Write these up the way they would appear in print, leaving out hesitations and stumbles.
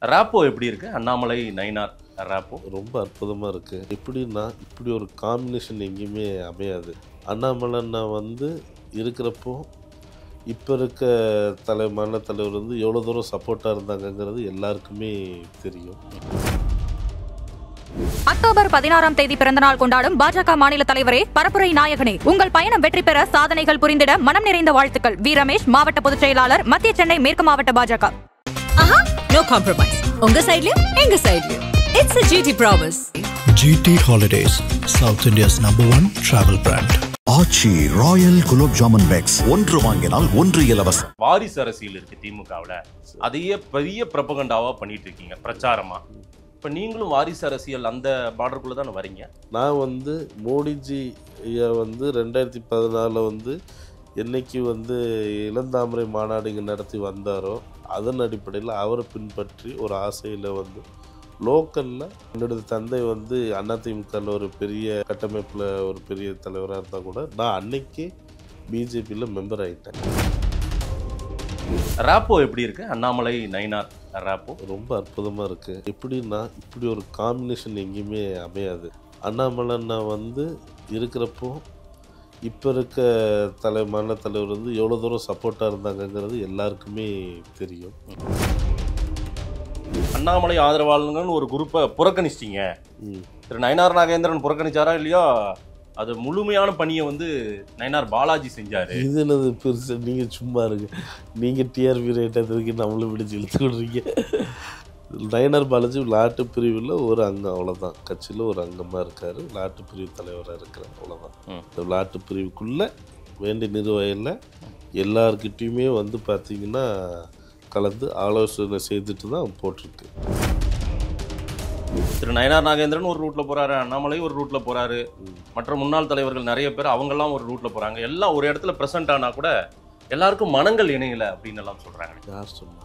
ராப்போ எப்படி இருக்கு? அண்ணாமலை நயினார் ராப்போ ரொம்ப அற்புதமாக இருக்குது. எப்படின்னா இப்படி ஒரு காம்பினேஷன் எங்கேயுமே அமையாது. அண்ணாமலைன்னா இருக்கிறப்போ இப்போ இருக்க மாநில தலைவர் எவ்வளோ தூரம் சப்போர்ட்டாக இருந்தாங்கங்கிறது எல்லாருக்குமே தெரியும். அக்டோபர் 16ஆம் தேதி பிறந்தநாள் கொண்டாடும் பாஜக மாநில தலைவரே, பரப்புரை நாயகனே, உங்கள் பயணம் வெற்றி பெற சாதனைகள் புரிந்திட மனம் நிறைந்த வாழ்த்துக்கள். வி ரமேஷ், மாவட்ட பொதுச் செயலாளர், மத்திய சென்னை மேற்கு மாவட்ட பாஜக. No compromise. உங்க சைடுலயும் எங்க சைடுலயும். It's a GT promise. GT Holidays, South India's #1 travel brand. Aachi Royal gulab jamun packs, ஒன்று வாங்கினால் ஒன்று இலவசம். வாரிசு அரசியல் இருக்கு திமுகவில், அதையே பெரிய பிரபகண்டாவா பண்ணிட்டு இருக்கீங்க பிரச்சாரமா. இப்போ நீங்களும் வாரிசு அரசியல் அந்த பார்டருக்குள்ள தானே வரீங்க. நான் மோடிஜி 2014 என்னைக்கு இளந்தாமரை மாநாடு இங்கே நடத்தி வந்தாரோ அதன் அடிப்படையில் அவரை பின்பற்றி ஒரு ஆசையில் லோக்கலில் என்னோட தந்தை அதிமுகவில் ஒரு பெரிய கட்டமைப்பில் ஒரு பெரிய தலைவராக இருந்தால் கூட நான் அன்னைக்கே பிஜேபியில் மெம்பர் ஆகிட்டேன். ராப்போ எப்படி இருக்கு? அண்ணாமலை நயினார் ராப்போ ரொம்ப அற்புதமாக இருக்குது. எப்படின்னா இப்படி ஒரு காம்பினேஷன் எங்கேயுமே அமையாது. அண்ணாமலைன்னா இருக்கிறப்போ இப்போ இருக்க மாநில தலைவர் எவ்வளோ தூரம் சப்போர்ட்டாக இருந்தாங்கங்கிறது எல்லாருக்குமே தெரியும். அண்ணாமலை ஆதரவாளர்கள்னு ஒரு குரூப்பை புறக்கணிச்சிட்டீங்க. திரு நயினார் நாகேந்திரன் புறக்கணிச்சாரா இல்லையோ, அது முழுமையான பணியை நயினார் பாலாஜி செஞ்சாரு. இது என்னது பெருசு? நீங்கள் சும்மா இருக்கு, நீங்கள் டிஆர்பி ரேட்டதுக்கு நம்மளும் பிடிச்சி இழுத்து விடுறீங்க. நயினார் பாலாஜி விளையாட்டு பிரிவில் ஒரு அங்கம், அவ்வளோதான். கட்சியில் ஒரு அங்கமாக இருக்கார், விளையாட்டு பிரிவு தலைவராக இருக்கிறார், அவ்வளோதான். இந்த விளையாட்டு பிரிவுக்குள்ளே வேண்டிய நிர்வாகியில் எல்லார்கிட்டையுமே பார்த்திங்கன்னா கலந்து ஆலோசனை செய்துட்டு தான் போட்டிருக்கு. திரு நயினார் நாகேந்திரன் ஒரு ரூட்ல போறாரு, அண்ணாமலை ஒரு ரூட்ல போறாரு, மற்ற முன்னாள் தலைவர்கள் நிறைய பேர் அவங்கெல்லாம் ஒரு ரூட்ல போறாங்க. எல்லாம் ஒரு இடத்துல பிரசன்ட் ஆனா கூட எல்லாருக்கும் மனங்கள் இணையல அப்படின்னு எல்லாம் சொல்றாங்க. யார் சொன்னா?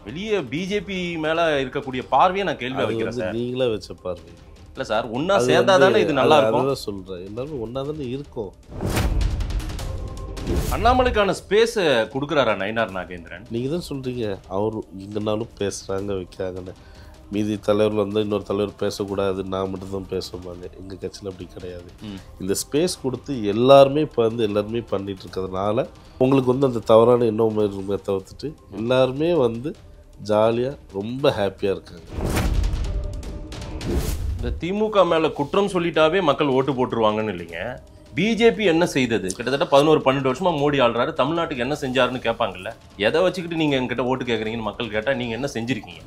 வெளியே பிஜேபி மேல இருக்கக்கூடிய பார்வையை நான் கேள்வி வைக்கிறேன் சார். நீங்களே வச்ச பார்வை இல்ல சார், ஒன்னா சேர்ந்தாதானே இது நல்லா இருக்கும். சொல்றேன், எல்லாரும் ஒன்னா தானே இருக்கும். அண்ணாமலைக்கான ஸ்பேஸ் கொடுக்குறாரா நயினார் நாகேந்திரன்? நீங்க தான் சொல்றீங்க அவர் இங்கனாலும் பேசுறாங்க வைக்கிறாங்கன்னு. மீதி தலைவர் இன்னொரு தலைவர் பேசக்கூடாது, நான் மட்டும்தான் பேசுவாங்க. எங்கள் கட்சியில் அப்படி கிடையாது. இந்த ஸ்பேஸ் கொடுத்து எல்லாருமே இப்போ எல்லாருமே பண்ணிட்டு இருக்கிறதுனால உங்களுக்கு அந்த தவறான எண்ணம் தவிர்த்துட்டு எல்லாருமே ஜாலியாக ரொம்ப ஹாப்பியாக இருக்காங்க. இந்த திமுக மேலே குற்றம் சொல்லிட்டாவே மக்கள் ஓட்டு போட்டுருவாங்கன்னு இல்லைங்க. பிஜேபி என்ன செய்தது? கிட்டத்தட்ட 11-12 வருஷமா மோடி ஆள்றாரு, தமிழ்நாட்டுக்கு என்ன செஞ்சாருன்னு கேட்பாங்கல்ல. எதை வச்சுக்கிட்டு நீங்கள் எங்கிட்ட ஓட்டு கேட்குறீங்கன்னு மக்கள் கேட்டால் நீங்கள் என்ன செஞ்சுருக்கீங்க?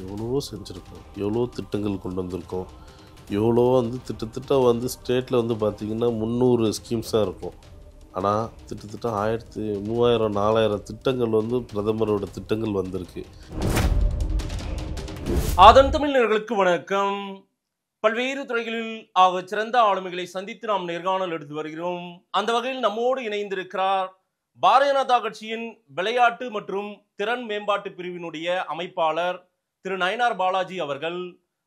எவ்வளவோ செஞ்சுருக்கோம், எவ்வளோ திட்டங்கள் கொண்டு வந்திருக்கோம், எவ்வளோ திட்டத்தட்ட ஸ்டேட்டில் பார்த்திங்கன்னா 300 ஸ்கீம்ஸாக இருக்கும். ஆனால் திட்டத்தட்ட 3000-4000 திட்டங்கள் பிரதமரோட திட்டங்கள் வந்திருக்கு. ஆதன் தமிழர்களுக்கு வணக்கம். பல்வேறு துறைகளில் ஆக சிறந்த ஆளுமைகளை சந்தித்து நாம் நேர்காணல் எடுத்து வருகிறோம். அந்த வகையில் நம்மோடு இணைந்திருக்கிறார் பாரதிய ஜனதா கட்சியின் விளையாட்டு மற்றும் திறன் மேம்பாட்டு பிரிவினுடைய அமைப்பாளர் திரு நயினார் பாலாஜி அவர்கள்.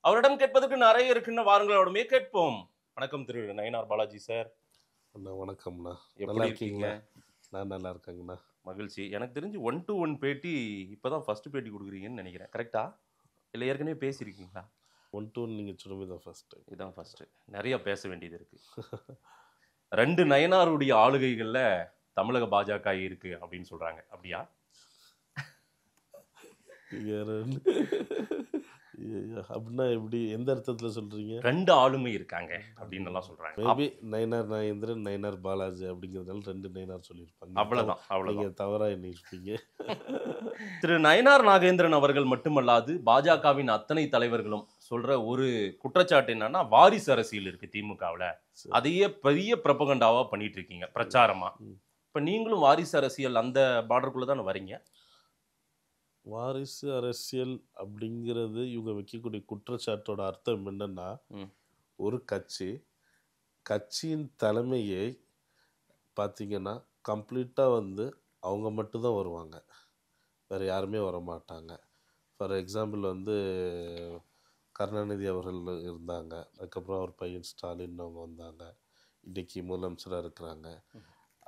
அவரிடம் கேட்பதற்கு நிறைய இருக்குன்னு வாருங்கள், அவரிடமே கேட்போம். வணக்கம் திரு நயினார் பாலாஜி சார். அண்ணா வணக்கம்ண்ணா, எப்படி இருக்கீங்க? நான் நல்லா இருக்கேங்கண்ணா. மகிழ்ச்சி. எனக்கு தெரிஞ்சு 1-to-1 பேட்டி இப்போதான் ஃபர்ஸ்ட் பேட்டி கொடுக்குறீங்கன்னு நினைக்கிறேன். கரெக்டா? இல்லை ஏற்கனவே பேசியிருக்கீங்களா? 1-to-1 நீங்கள் சொல்லுங்க, தான் ஃபர்ஸ்ட். இதுதான் ஃபர்ஸ்ட். நிறைய பேச வேண்டியது இருக்கு. 2 நயினாருடைய ஆளுகைகளில் தமிழக பாஜக இருக்கு அப்படின்னு சொல்றாங்க, அப்படியா? அப்படின்னா எப்படி, எந்த அர்த்தத்தில் சொல்றீங்க? 2 ஆளுமை இருக்காங்க அப்படின்னு எல்லாம் சொல்றாங்க. மேபி நயினார் நாகேந்திரன், நயினார் பாலாஜி அப்படிங்கிறதுனால 2 நயினார் சொல்லியிருப்பாங்க. அவ்வளவுதான், அவ்வளவுதான். நீங்க தவறா எண்ணிருப்பீங்க. திரு நயினார் நாகேந்திரன் அவர்கள் மட்டுமல்லாது பாஜகவின் அத்தனை தலைவர்களும் சொல்ற ஒரு குற்றச்சாட்டு என்னன்னா, வாரிசு அரசியல் இருக்கு திமுகவில், அதையே பெரிய பிரபகண்டாவா பண்ணிட்டு இருக்கீங்க பிரச்சாரமா. இப்ப நீங்களும் வாரிசு அரசியல் அந்த பார்டருக்குள்ள தானே வரீங்க. வாரிசு அரசியல் அப்படிங்கிறது இவங்க வைக்கக்கூடிய குற்றச்சாட்டோட அர்த்தம் என்னன்னா, ஒரு கட்சியின் தலைமையை பார்த்தீங்கன்னா கம்ப்ளீட்டாக அவங்க மட்டும்தான் வருவாங்க, வேறு யாருமே வரமாட்டாங்க. ஃபார் எக்ஸாம்பிள் கருணாநிதி அவர்கள் இருந்தாங்க, அதுக்கப்புறம் அவர் பையன் ஸ்டாலின் அவங்க வந்தாங்க, இன்றைக்கி முதலமைச்சராக இருக்கிறாங்க.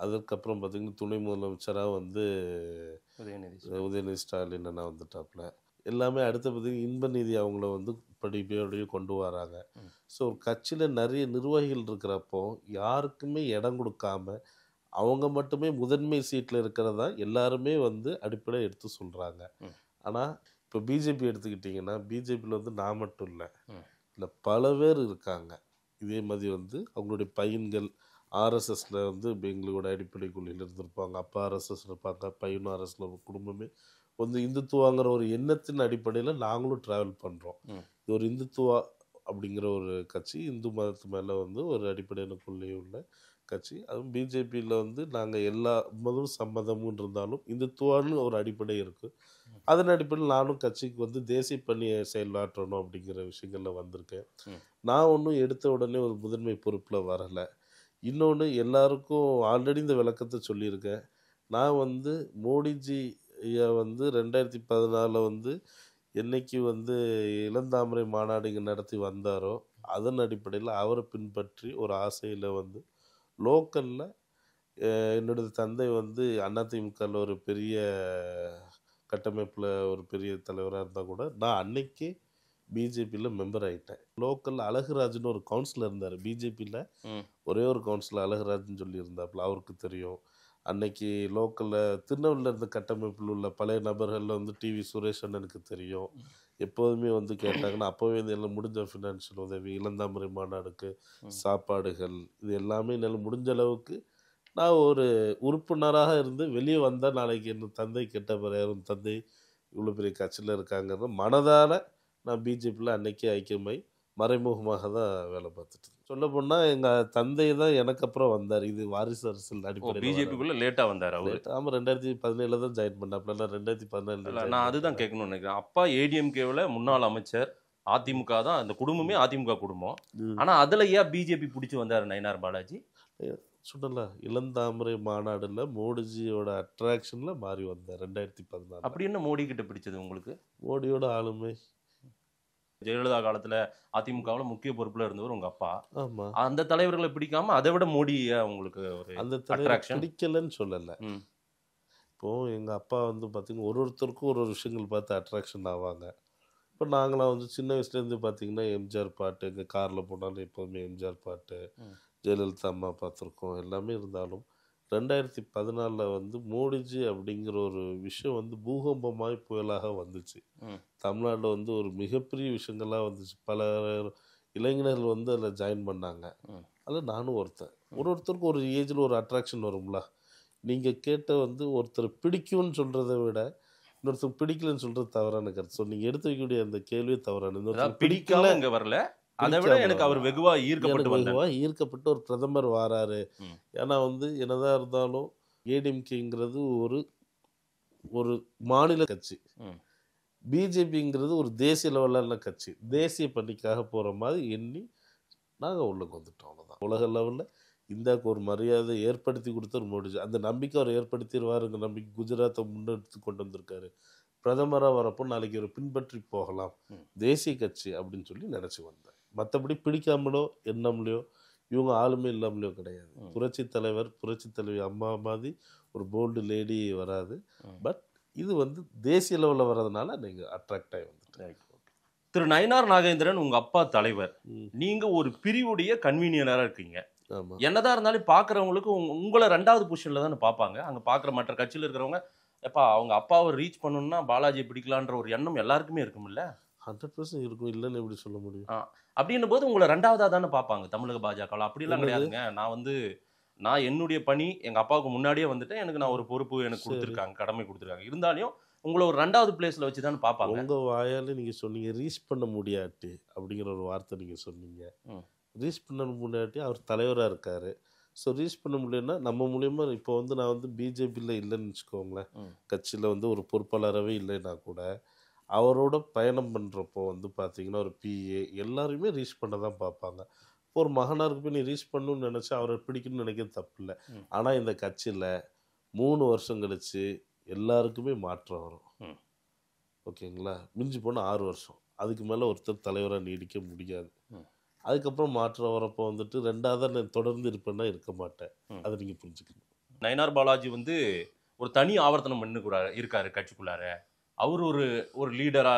அதுக்கப்புறம் பார்த்திங்கன்னா துணை முதலமைச்சராக உதயநிதி ஸ்டாலின் அண்ணா வந்துட்டாப்புல. எல்லாமே அடுத்த பார்த்தீங்கன்னா இன்ப நிதி அவங்கள வந்து படிப்படியாக கொண்டு வராங்க. ஸோ ஒரு கட்சியில் நிறைய நிர்வாகிகள் இருக்கிறப்போ யாருக்குமே இடம் கொடுக்காம அவங்க மட்டுமே முதன்மை சீட்டில் இருக்கிறதா எல்லாருமே வந்து அடிப்படையாக எடுத்து சொல்கிறாங்க. ஆனால் இப்போ பிஜேபி எடுத்துக்கிட்டிங்கன்னா பிஜேபியில் வந்து நான் மட்டும் இல்லை பல பேர் இருக்காங்க. இதே மாதிரி வந்து அவங்களுடைய பையன்கள் ஆர்எஸ்எஸில் வந்து எங்களோட அடிப்படை கொள்கையில் இருந்திருப்பாங்க. அப்பா ஆர்எஸ்எஸ் இருப்பாங்க, பையனும் ஆர்எஸ்ல குடும்பமே வந்து இந்துத்துவாங்கிற ஒரு எண்ணத்தின் அடிப்படையில் நாங்களும் ட்ராவல் பண்ணுறோம். இது ஒரு இந்துத்துவா அப்படிங்கிற ஒரு கட்சி, இந்து மதத்து மேலே வந்து ஒரு அடிப்படையான கொள்கை உள்ள கட்சி. அதுவும் பிஜேபியில் வந்து நாங்கள் எல்லா மதமும் சம்மதமும் இருந்தாலும் இந்துத்துவான்னு ஒரு அடிப்படை இருக்குது. அதன் அடிப்படையில் நானும் கட்சிக்கு வந்து தேசிய பணியை செயலாற்றணும் அப்படிங்கிற விஷயங்களில் வந்திருக்கேன். நான் ஒன்றும் எடுத்த உடனே ஒரு முதன்மை பொறுப்பில் வரலை. இன்னொன்று எல்லாருக்கும் ஆல்ரெடி இந்த விளக்கத்தை சொல்லியிருக்கேன். நான் வந்து மோடிஜி ஐயா வந்து 2014 வந்து என்னைக்கு வந்து இளந்தாமரை மாநாடு இங்கே நடத்தி வந்தாரோ அதன் அடிப்படையில் அவரை பின்பற்றி ஒரு ஆசையில் வந்து லோக்கலில் என்னோடய தந்தை வந்து அதிமுகவில் ஒரு பெரிய கட்டமைப்பில் ஒரு பெரிய தலைவராக இருந்தால் கூட நான் அன்னைக்கே பிஜேபியில் மெம்பர் ஆகிட்டேன். லோக்கலில் அழகுராஜ்னு ஒரு கவுன்சிலர் இருந்தார் பிஜேபியில். ஒரே ஒரு கவுன்சிலர் அழகுராஜ்னு சொல்லி இருந்தாப்புல, அவருக்கு தெரியும். அன்னைக்கு லோக்கலில் திருநெல்வேலியில் இருந்த கட்டமைப்பில் உள்ள பழைய நபர்களில் வந்து டிவி சுரேஷ் அண்ணனுக்கு தெரியும். எப்போதுமே வந்து கேட்டாங்கன்னா அப்போவே வந்து எல்லாம் முடிஞ்ச ஃபினான்ஷியல் உதவி, இளந்தாமரை மாநாடுக்கு சாப்பாடுகள், இது எல்லாமே என்னால் முடிஞ்ச அளவுக்கு நான் ஒரு உறுப்பினராக இருந்து வெளியே வந்தால் நாளைக்கு என் தந்தை கெட்ட பிறகு தந்தை இவ்வளோ பெரிய கட்சியில் இருக்காங்கிறத மனதால் நான் பிஜேபியில் அன்னைக்கே ஐக்கியமாய் மறைமுகமாக தான் வேலை பார்த்துட்டு சொல்ல போனால் எங்கள் தந்தை தான் எனக்கு அப்புறம் வந்தார். இது வாரிசு அரசியல் அடிப்படையில் பிஜேபிக்குள்ளே லேட்டாக வந்தார் அவர். ஆமாம் 2017 தான் ஜாயின் பண்ணாப்ல. 2014 நான் அதுதான் கேட்கணும்னு நினைக்கிறேன். அப்பா ஏடிஎம்கேவில் முன்னாள் அமைச்சர், அதிமுக தான் அந்த குடும்பமே அதிமுக குடும்பம். ஆனால் அதில் ஏன் பிஜேபி பிடிச்சி வந்தார் நயினார் பாலாஜி? சொன்னல இளந்தாமரை மாநாடுல மோடிஜியோட அட்ராக்ஷனில் மாறி வந்தார் 2014. அப்படி என்ன மோடி கிட்ட பிடிச்சது உங்களுக்கு? மோடியோட ஆளுமை. ஜெயலலிதா காலத்துல அதிமுகவில் முக்கிய பொறுப்புல இருந்தவர் உங்க அப்பா. ஆமா, அந்த தலைவர்களை பிடிக்காம அதை விட மோடி உங்களுக்கு ஒரு அந்த தலைவர் பிடிக்கலன்னு சொல்லலை. இப்போ எங்க அப்பா வந்து பார்த்தீங்கன்னா ஒருத்தருக்கும் ஒரு விஷயங்கள் பார்த்து அட்ராக்ஷன் ஆவாங்க. இப்போ நாங்களாம் வந்து சின்ன வயசுலேருந்து பார்த்தீங்கன்னா எம்ஜிஆர் பாட்டு, எங்கள் காரில் போனாலும் எப்போதுமே எம்ஜிஆர் பாட்டு, ஜெயலலிதா அம்மா பார்த்துருக்கோம், எல்லாமே. இருந்தாலும் 2014 வந்து மோடிஜி அப்படிங்கிற ஒரு விஷயம் வந்து பூகம்பமாய் புயலாக வந்துச்சு. தமிழ்நாட்டில் வந்து ஒரு மிகப்பெரிய விஷயங்கள்லாம் வந்துச்சு. பல இளைஞர்கள் வந்து அதில் ஜாயின் பண்ணாங்க. அதில் நானும் ஒருத்தன். ஒருத்தருக்கும் ஒரு ஏஜில் ஒரு அட்ராக்ஷன் வரும்ல. நீங்கள் கேட்ட வந்து ஒருத்தர் பிடிக்கும்னு சொல்கிறத விட இன்னொருத்தர் பிடிக்கலன்னு சொல்கிறது தவறான கருத்து. ஸோ நீங்கள் எடுத்து வைக்கக்கூடிய அந்த கேள்வியே தவறான. பிடிக்கல இங்கே வரல, அதை விட எனக்கு அவர் வெகுவாக ஈர்க்கப்பட்டு ஒரு பிரதமர் வாராரு. ஏன்னா வந்து என்னதான் இருந்தாலும் ஏடிஎம்கேங்கிறது ஒரு மாநில கட்சி, பிஜேபிங்கிறது ஒரு தேசிய லெவலில் கட்சி. தேசிய பணிக்காக போகிற மாதிரி எண்ணி நாங்கள் உள்ளுக்கு வந்துட்டோம். அவ்வளோதான். உலக லெவலில் இந்தியாவுக்கு ஒரு மரியாதை ஏற்படுத்தி கொடுத்தவர் மோடிஜி. அந்த நம்பிக்கை அவர் ஏற்படுத்திடுவாருங்கிற நம்பிக்கை குஜராத்தை முன்னெடுத்து கொண்டு வந்திருக்காரு. பிரதமராக வரப்போ நாளைக்கு ஒரு பின்பற்றி போகலாம், தேசிய கட்சி அப்படின்னு சொல்லி நினச்சி வந்தேன். மற்றபடி பிடிக்காமலோ எண்ணம்லையோ இவங்க ஆளுமே இல்லாமலையோ கிடையாது. புரட்சி தலைவர் புரட்சி தலைவி அம்மா மாதிரி ஒரு போல்டு லேடி வராது. பட் இது வந்து தேசிய லெவலில் வர்றதுனால நீங்கள் அட்ராக்ட் ஆகி வந்துட்டு. திரு நயினார் நாகேந்திரன் உங்க அப்பா தலைவர், நீங்க ஒரு பிரிவுடைய கன்வீனியராக இருக்கீங்க. என்னதான் இருந்தாலும் பார்க்குறவங்களுக்கு உங்களை 2வது பொசிஷன்ல தானே பார்ப்பாங்க. அங்கே பார்க்குற மற்ற கட்சியில் இருக்கிறவங்க எப்பா அவங்க அப்பாவை ரீச் பண்ணணும்னா பாலாஜியை பிடிக்கலான்ற ஒரு எண்ணம் எல்லாருக்குமே இருக்கும்ல. 100% இருக்கும், இல்லைன்னு எப்படி சொல்ல முடியும்? அப்படின்னும் போது உங்களை 2வதா தானே பார்ப்பாங்க தமிழக பாஜக. அப்படிலாம் கிடையாதுங்க. நான் என்னுடைய பணி எங்கள் அப்பாவுக்கு முன்னாடியே வந்துட்டேன். எனக்கு நான் ஒரு பொறுப்பு எனக்கு கொடுத்துருக்காங்க, கடமை கொடுத்துருக்காங்க. இருந்தாலும் உங்களை ஒரு 2வது பிளேஸில் வச்சு தானே பார்ப்பாங்க. உங்கள் வாயால் நீங்கள் சொன்னீங்க ரீச் பண்ண முடியாட்டி அப்படிங்கிற ஒரு வார்த்தை நீங்கள் சொன்னீங்க. ரீச் பண்ண முடியாட்டி அவர் தலைவராக இருக்கார். ஸோ ரீச் பண்ண முடியும்னா நம்ம மூலியமாக இப்போ வந்து நான் வந்து பிஜேபியில் இல்லைன்னு வச்சுக்கோங்களேன், கட்சியில் வந்து ஒரு பொறுப்பாளராகவே இல்லைன்னா கூட அவரோட பயணம் பண்ணுறப்போ வந்து பார்த்திங்கன்னா ஒரு பிஏ எல்லாருமே ரீச் பண்ண தான் பார்ப்பாங்க. இப்போ ஒரு மகனாருக்கு போய் நீ ரீச் பண்ணணும்னு நினச்சா அவரை பிடிக்கணும்னு நினைக்கிறது தப்பு இல்லை. ஆனால் இந்த கட்சியில் 3 வருஷம் கழித்து எல்லாருக்குமே மாற்றம் வரும். ஓகேங்களா? மிஞ்சி போனால் 6 வருஷம், அதுக்கு மேலே ஒருத்தர் தலைவராக நீடிக்க முடியாது. அதுக்கப்புறம் மாற்றம் வரப்போ வந்துட்டு 2வதாக நான் தொடர்ந்து இருப்பேன்னா இருக்க மாட்டேன். அதை நீங்கள் புரிஞ்சுக்கணும். நயினார் பாலாஜி வந்து ஒரு தனி ஆவர்த்தனம் பண்ணி கூட இருக்காரு கட்சிக்குள்ளார. அவர் ஒரு லீடரா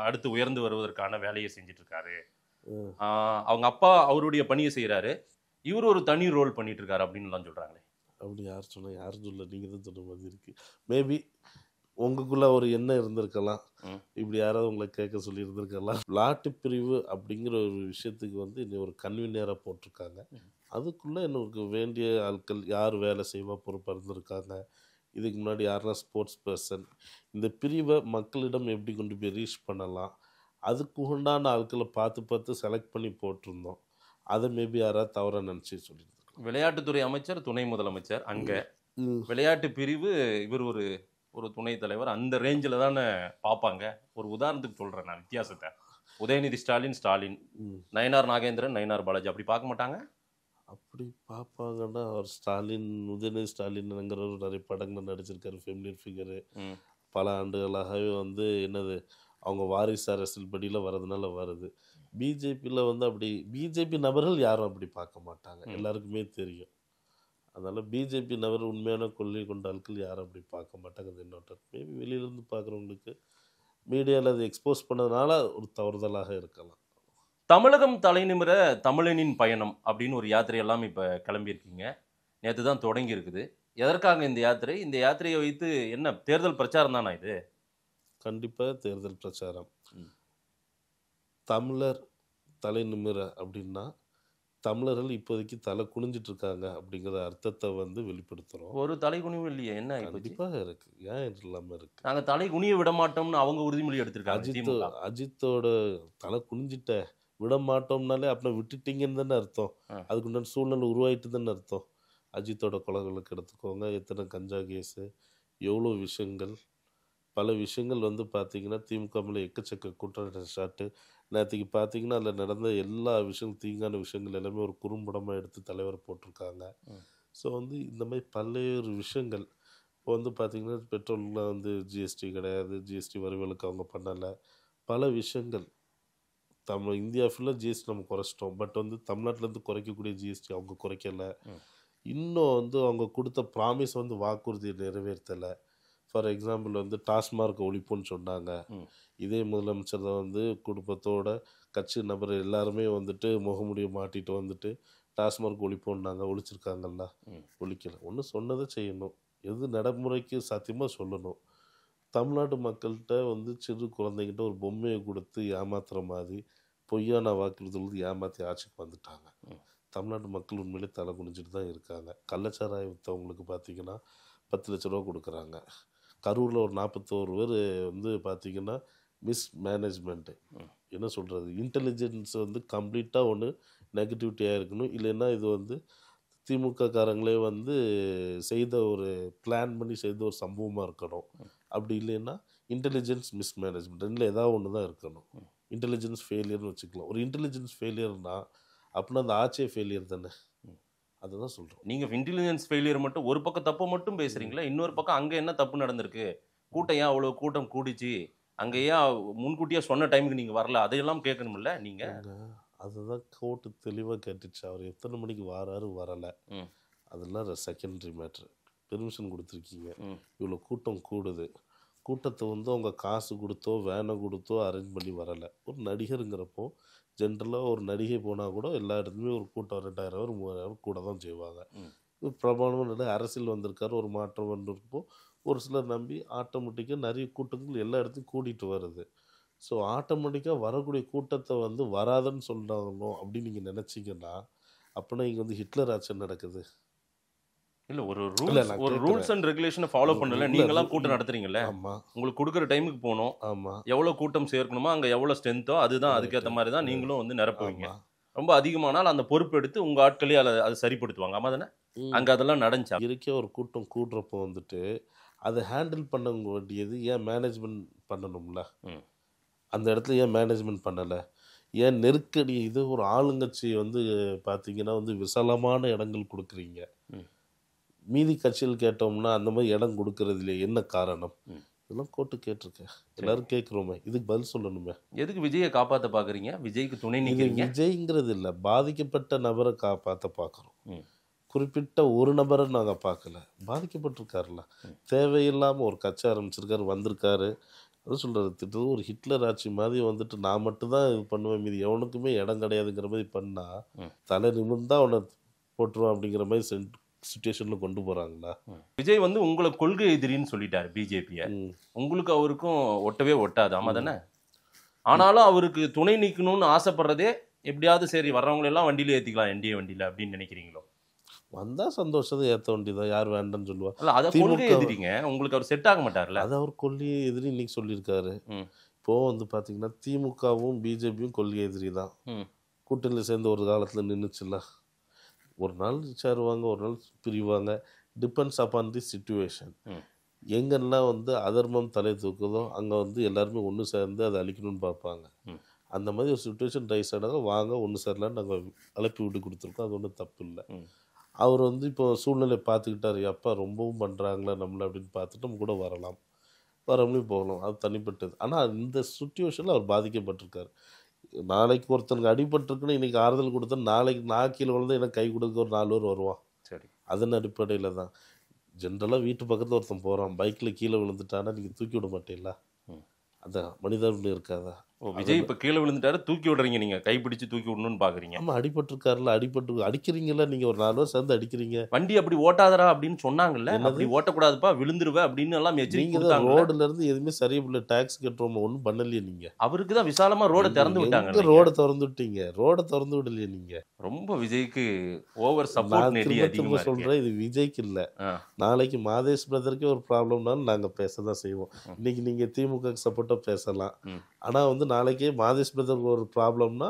அடுத்து உயர்ந்து வருவதற்கான வேலையை செஞ்சுட்டு இருக்காரு. அவங்க அப்பா அவருடைய பணியை செய்யறாரு, இவர் ஒரு தனி ரோல் பண்ணிட்டு இருக்காரு அப்படின்லாம் சொல்றாங்களே. அப்படி யார் சொன்னா? யாரும் சொல்ல, நீங்கள் தான் சொன்ன மாதிரி இருக்கு. மேபி உங்களுக்குள்ள ஒரு எண்ணம் இருந்திருக்கலாம், இப்படி யாராவது உங்களை கேட்க சொல்லி இருந்திருக்கலாம். விளையாட்டு பிரிவு அப்படிங்கிற ஒரு விஷயத்துக்கு வந்து இன்னும் ஒரு கன்வீனியராக போட்டிருக்காங்க. அதுக்குள்ளே எனக்கு வேண்டிய ஆட்கள் யார் வேலை செய்வா பொறுப்பாக இருந்திருக்காங்க. இதுக்கு முன்னாடி யாருன்னா ஸ்போர்ட்ஸ் பர்சன், இந்த பிரிவை மக்களிடம் எப்படி கொண்டு போய் ரீச் பண்ணலாம், அதுக்கு உண்டான ஆட்களை பார்த்து செலக்ட் பண்ணி போட்டிருந்தோம். அதை மேபி யாராவது தவறாக நினச்சி சொல்லியிருந்தோம். விளையாட்டுத்துறை அமைச்சர், துணை முதலமைச்சர், அங்கே விளையாட்டு பிரிவு இவர் ஒரு துணைத் தலைவர், அந்த ரேஞ்சில் தானே பார்ப்பாங்க. ஒரு உதாரணத்துக்கு சொல்கிறேன் நான் வித்தியாசத்தை. உதயநிதி ஸ்டாலின், நயனார் நாகேந்திரன், நயனார் பாலாஜி அப்படி பார்க்க மாட்டாங்க. அப்படி பார்ப்பாங்கன்னா அவர் உதயநிதி ஸ்டாலின்ங்கிறவர் நிறைய படங்கள் நடிச்சிருக்காரு, ஃபெமிலியர் ஃபிகரு. பல ஆண்டுகளாகவே வந்து என்னது அவங்க வாரிசு அரசியல் படியில் வர்றதுனால வருது. பிஜேபியில் வந்து அப்படி பிஜேபி நபர்கள் யாரும் அப்படி பார்க்க மாட்டாங்க, எல்லாருக்குமே தெரியும். அதனால் பிஜேபி நபர் உண்மையான கொள்கை கொண்ட ஆட்கள் யாரும் அப்படி பார்க்க மாட்டாங்க. அது என்னோட மேபி வெளியிலேருந்து பார்க்குறவங்களுக்கு மீடியாவில் அது எக்ஸ்போஸ் பண்ணதுனால ஒரு தவறுதலாக இருக்கலாம். தமிழகம் தலைநிமிர தமிழனின் பயணம் அப்படின்னு ஒரு யாத்திரையெல்லாம் இப்போ கிளம்பியிருக்கீங்க. நேற்று தான் தொடங்கி இருக்குது. எதற்காக இந்த யாத்திரை? இந்த யாத்திரையை வைத்து என்ன தேர்தல் பிரச்சாரம் தானா இது? கண்டிப்பாக தேர்தல் பிரச்சாரம். தமிழர் தலை நிமிர அப்படின்னா தமிழர்கள் இப்போதைக்கு தலை குனிஞ்சிட்டு இருக்காங்க அப்படிங்கிற அர்த்தத்தை வந்து வெளிப்படுத்துகிறோம். ஒரு தலை குனிவு இல்லையே, என்ன கண்டிப்பாக இருக்குது, ஏன் இல்லாமல் இருக்குது. நாங்கள் தலை குனிய விட மாட்டோம்னு அவங்க உறுதிமொழி எடுத்திருக்காங்க. அஜித்தோட தலை குனிஞ்சிட்ட விட மாட்டோம்னாலே அப்புறம் விட்டுட்டீங்கன்னு தானே அர்த்தம். அதுக்குண்டான சூழ்நிலை உருவாயிட்டு தானே அர்த்தம். அஜித்தோட கொலைகளுக்கு எடுத்துக்கோங்க, எத்தனை கஞ்சா கேஸு, எவ்வளோ விஷயங்கள், பல விஷயங்கள் வந்து பார்த்திங்கன்னா திமுக மேலே எக்கச்சக்க குற்றச்சாட்டு. நேற்றுக்கு பார்த்திங்கன்னா அதில் நடந்த எல்லா விஷயங்கள், தீங்கான விஷயங்கள் எல்லாமே ஒரு குறும்படமாக எடுத்து தலைவர் போட்டிருக்காங்க. ஸோ வந்து இந்த மாதிரி பல்வேறு விஷயங்கள். இப்போ வந்து பார்த்திங்கன்னா பெட்ரோலில் வந்து ஜிஎஸ்டி கிடையாது, ஜிஎஸ்டி வரிகளுக்கு அவங்க பண்ணலை. பல விஷயங்கள் இந்தியா ஃபுல்லாக ஜிஎஸ்டி நம்ம குறைச்சிட்டோம், பட் வந்து தமிழ்நாட்டிலேருந்து குறைக்கக்கூடிய ஜிஎஸ்டி அவங்க குறைக்கலை. இன்னும் வந்து அவங்க கொடுத்த ப்ராமிஸ் வந்து வாக்குறுதியை நிறைவேற்றலை. ஃபார் எக்ஸாம்பிள் வந்து டாஸ்மார்க் ஒழிப்புன்னு சொன்னாங்க. இதே முதலமைச்சர் தான் வந்து குடும்பத்தோட கட்சி நபர் எல்லாருமே வந்துட்டு முகமுடியை மாட்டிட்டு வந்துட்டு டாஸ்மார்க் ஒழிப்போன்னாங்க. ஒழிச்சிருக்காங்கல்ல? ஒழிக்கலை. ஒன்று சொன்னதை செய்யணும், எது நடைமுறைக்கு சாத்தியமாக சொல்லணும். தமிழ்நாட்டு மக்கள்கிட்ட வந்து சிறு குழந்தைங்கிட்ட ஒரு பொம்மையை கொடுத்து ஏமாத்துற மாதிரி பொய்யான வாக்குறுதிகள் ஏமாற்றி ஆட்சிக்கு வந்துட்டாங்க. தமிழ்நாட்டு மக்கள் உண்மையிலே தலை குனிஞ்சிட்டு தான் இருக்காங்க. கள்ளச்சாராய விற்றவங்களுக்கு பார்த்திங்கன்னா 10 லட்ச ரூபா கொடுக்குறாங்க. கரூரில் ஒரு 41 பேர் வந்து பார்த்திங்கன்னா மிஸ்மேனேஜ்மெண்ட்டு, என்ன சொல்கிறது, இன்டெலிஜென்ஸ் வந்து கம்ப்ளீட்டாக ஒன்று நெகட்டிவிட்டியாக இருக்கணும். இல்லைன்னா இது வந்து திமுக காரங்களே வந்து செய்த ஒரு பிளான் பண்ணி செய்த ஒரு சம்பவமாக இருக்கணும். அப்படி இல்லைன்னா இன்டெலிஜென்ஸ் மிஸ்மேனேஜ்மெண்ட் ரெண்டில் ஏதாவது ஒன்று தான் இருக்கணும். இன்டெலிஜென்ஸ் ஃபெயிலியர்னு வச்சுக்கலாம். ஒரு இன்டெலிஜென்ஸ் ஃபெயிலியர்னால் அப்படின்னா அந்த ஆட்சியே ஃபெயிலியர் தானே. அதுதான் சொல்கிறோம். நீங்கள் இன்டெலிஜென்ஸ் ஃபெயிலியர் மட்டும் ஒரு பக்கம் தப்பு மட்டும் பேசுகிறீங்களா, இன்னொரு பக்கம் அங்கே என்ன தப்பு நடந்திருக்கு, கூட்டம் ஏன் அவ்வளோ கூட்டம் கூடிச்சு, அங்கே ஏன் முன்கூட்டியாக சொன்ன டைமுக்கு நீங்கள் வரல, அதையெல்லாம் கேட்கணும்ல நீங்கள். அதுதான் கோர்ட்டு தெளிவாக கேட்டுச்சு. அவர் எத்தனை மணிக்கு வராரு வரலை, அதெல்லாம் செகண்டரி மேட்ரு. பெர்மிஷன் கொடுத்துருக்கீங்க, இவ்வளோ கூட்டம் கூடுது, கூட்டத்தை வந்து அவங்க காசு கொடுத்தோ வேனை கொடுத்தோ அரேஞ்ச் பண்ணி வரலை. ஒரு நடிகருங்கிறப்போ ஜென்ரலாக ஒரு நடிகை போனால் கூட எல்லா இடத்துலையுமே ஒரு கூட்டம் 2000 பேர் 3000 கூட தான் செய்வாங்க. பிரபலமான அரசியல் வந்திருக்காரு, ஒரு மாற்றம் வந்திருப்போ ஒரு சிலர் நம்பி ஆட்டோமேட்டிக்காக நிறைய கூட்டங்கள் எல்லா இடத்துலையும் கூட்டிகிட்டு வருது. ஸோ ஆட்டோமேட்டிக்காக வரக்கூடிய கூட்டத்தை வந்து வராதுன்னு சொல்கிறாங்களோ அப்படின்னு நீங்கள் நினச்சிங்கன்னா அப்படின்னா இங்கே வந்து ஹிட்லர் ஆட்சி நடக்குது. இல்லை, ஒரு ரூல்ஸ் அண்ட் ரெகுலேஷனை ஃபாலோ பண்ணல. நீங்களாம் கூட்டம் நடத்துறீங்கல்ல, உங்களுக்கு கொடுக்குற டைமுக்கு போகணும். ஆமாம், எவ்வளோ கூட்டம் சேர்க்கணுமோ அங்கே எவ்வளோ ஸ்ட்ரென்த்தோ அதுதான், அதுக்கேற்ற மாதிரி தான் நீங்களும் வந்து நிரப்புவீங்க. ரொம்ப அதிகமானால் அந்த பொறுப்பு எடுத்து உங்கள் ஆட்களே அதை சரிப்படுத்துவாங்க. ஆமாம் தானே? அங்கே அதெல்லாம் நடந்துச்சா? இருக்கே ஒரு கூட்டம் கூடுறப்போ வந்துட்டு அதை ஹேண்டில் பண்ண வேண்டியது ஏன் மேனேஜ்மெண்ட் பண்ணணும்ல? அந்த இடத்துல ஏன் மேனேஜ்மெண்ட் பண்ணலை? ஏன் நெருக்கடி? இது ஒரு ஆளுங்கட்சி வந்து பார்த்தீங்கன்னா வந்து விசாலமான இடங்கள் கொடுக்குறீங்க. மீதி கட்சிகள் கேட்டோம்னா அந்த மாதிரி இடம் கொடுக்கறது இல்லையா, என்ன காரணம்? இதெல்லாம் கோர்ட்டு கேட்டிருக்கேன், எல்லாரும் கேட்குறோமே, இதுக்கு பதில் சொல்லணுமே. எதுக்கு விஜயை காப்பாற்ற பார்க்குறீங்க? விஜய்க்கு துணை நிற்கிறீங்க. விஜய்ங்கிறது இல்லை, பாதிக்கப்பட்ட நபரை காப்பாற்ற பார்க்குறோம். குறிப்பிட்ட ஒரு நபரை நாங்கள் பார்க்கல, பாதிக்கப்பட்டிருக்காருல்ல. தேவையில்லாமல் ஒரு கட்சி ஆரம்பிச்சிருக்காரு, வந்திருக்காரு. அது சொல்கிறது திட்டு ஒரு ஹிட்லர் ஆட்சி மாதிரி வந்துட்டு நான் மட்டும்தான் இது பண்ணுவேன், மீது எவனுக்குமே இடம் கிடையாதுங்கிற மாதிரி பண்ணால் தலை நிமிர்ந்தா அவனை போட்டுருவான் அப்படிங்கிற மாதிரி சுச்சுவேஷனில் கொண்டு போகிறாங்களா. விஜய் வந்து உங்களை கொள்கை எதிரின்னு சொல்லிட்டாரு பிஜேபியை. உங்களுக்கு அவருக்கும் ஒட்டவே ஒட்டாது, ஆமா தானே? ஆனாலும் அவருக்கு துணை நிற்கணும்னு ஆசைப்படுறதே எப்படியாவது சரி வர்றவங்களெல்லாம் வண்டியில ஏற்றிக்கலாம் என்டிஏ வண்டியில் அப்படின்னு நினைக்கிறீங்களோ? வந்தால் சந்தோஷத்தை ஏற்ற வேண்டியதான், யார் வேண்டாம்னு சொல்லுவா. இல்லை அதை கொள்கை எதிரிங்க, உங்களுக்கு அவர் செட் ஆக மாட்டார்ல. அது அவர் கொள்கை எதிரி இன்னைக்கு சொல்லியிருக்காரு. இப்போது வந்து பார்த்தீங்கன்னா திமுகவும் பிஜேபியும் கொள்கை எதிரி தான். கூட்டணியில் சேர்ந்து ஒரு காலத்தில் நின்றுச்சுல்ல. ஒரு நாள் சேருவாங்க, ஒரு நாள் பிரிவாங்க. Depends upon the situation. எங்கெல்லாம் வந்து அதர்மம் தலை தூக்குதோ அங்கே வந்து எல்லாருமே ஒன்று சேர்ந்து அதை அழிக்கணும்னு பார்ப்பாங்க. அந்த மாதிரி ஒரு சுச்சுவேஷன் ரைஸ் ஆனாங்க, வாங்க ஒன்று சேரலான்னு நாங்கள் அழைப்பு விட்டு கொடுத்துருக்கோம். அது ஒன்றும் தப்பு இல்லை. அவர் வந்து இப்போ சூழ்நிலை பார்த்துக்கிட்டாரு, அப்பா ரொம்பவும் பண்ணுறாங்களா நம்மளை அப்படின்னு பார்த்துட்டு நம்ம கூட வரலாம், வரவங்களையும் போகலாம், அது தனிப்பட்டது. ஆனால் இந்த சுச்சுவேஷனில் அவர் பாதிக்கப்பட்டிருக்காரு. நாளைக்கு ஒருத்தனுக்கு அடிபட்டிருக்குன்னு இன்றைக்கி ஆறுதல் கொடுத்தா நாளைக்கு நான் கீழே விழுந்து எனக்கு கை கொடுக்க ஒரு 4 பேர் வருவான். சரி, அதன் அடிப்படையில் தான் ஜென்ரலாக வீட்டு பக்கத்தில் ஒருத்தன் போகிறான், பைக்கில் கீழே விழுந்துட்டானா நீங்கள் தூக்கி விட மாட்டீங்களா? அதான் மனிதர்கள் இருக்காதா? விஜய் இப்போ கீழே விழுந்துட்டாரு, தூக்கி விடுறீங்க, நீங்கள் கைப்பிடிச்சு தூக்கி விடணும்னு பார்க்குறீங்க. ஆமாம், அடிபட்டிருக்காருல, அடிக்கிறீங்களா நீங்கள் ஒரு 4 பேர் சேர்ந்து அடிக்கிறீங்க. வண்டி அப்படி ஓட்டாதரா அப்படின்னு சொன்னாங்கல்ல, அப்படி ஓட்டக்கூடாதுப்பா விழுந்துருவ அப்படின்னு எல்லாம் நீங்கள் தான் ரோடுலேருந்து எதுவுமே சரியில்லை, டாக்ஸ் கட்டுறோம், ஒன்றும் பண்ணலையே நீங்கள். அவருக்கு தான் விசாலமாக ரோடை திறந்து விட்டாங்க. ரோடை திறந்து விட்டீங்க, ரோடை திறந்து விடலையே நீங்கள். ரொம்ப விஜய்க்கு ஓவர் சப்போர்ட் திரும்ப சொல்கிறேன், இது விஜய்க்கு இல்லை. நாளைக்கு மாதேஷ் பிரதருக்கே ஒரு ப்ராப்ளம்னாலும் நாங்கள் பேச தான் செய்வோம். இன்னைக்கு நீங்கள் திமுக சப்போர்ட்டாக பேசலாம், ஆனால் வந்து நாளைக்கே மாதேஷ் பிரதருக்கு ஒரு ப்ராப்ளம்னா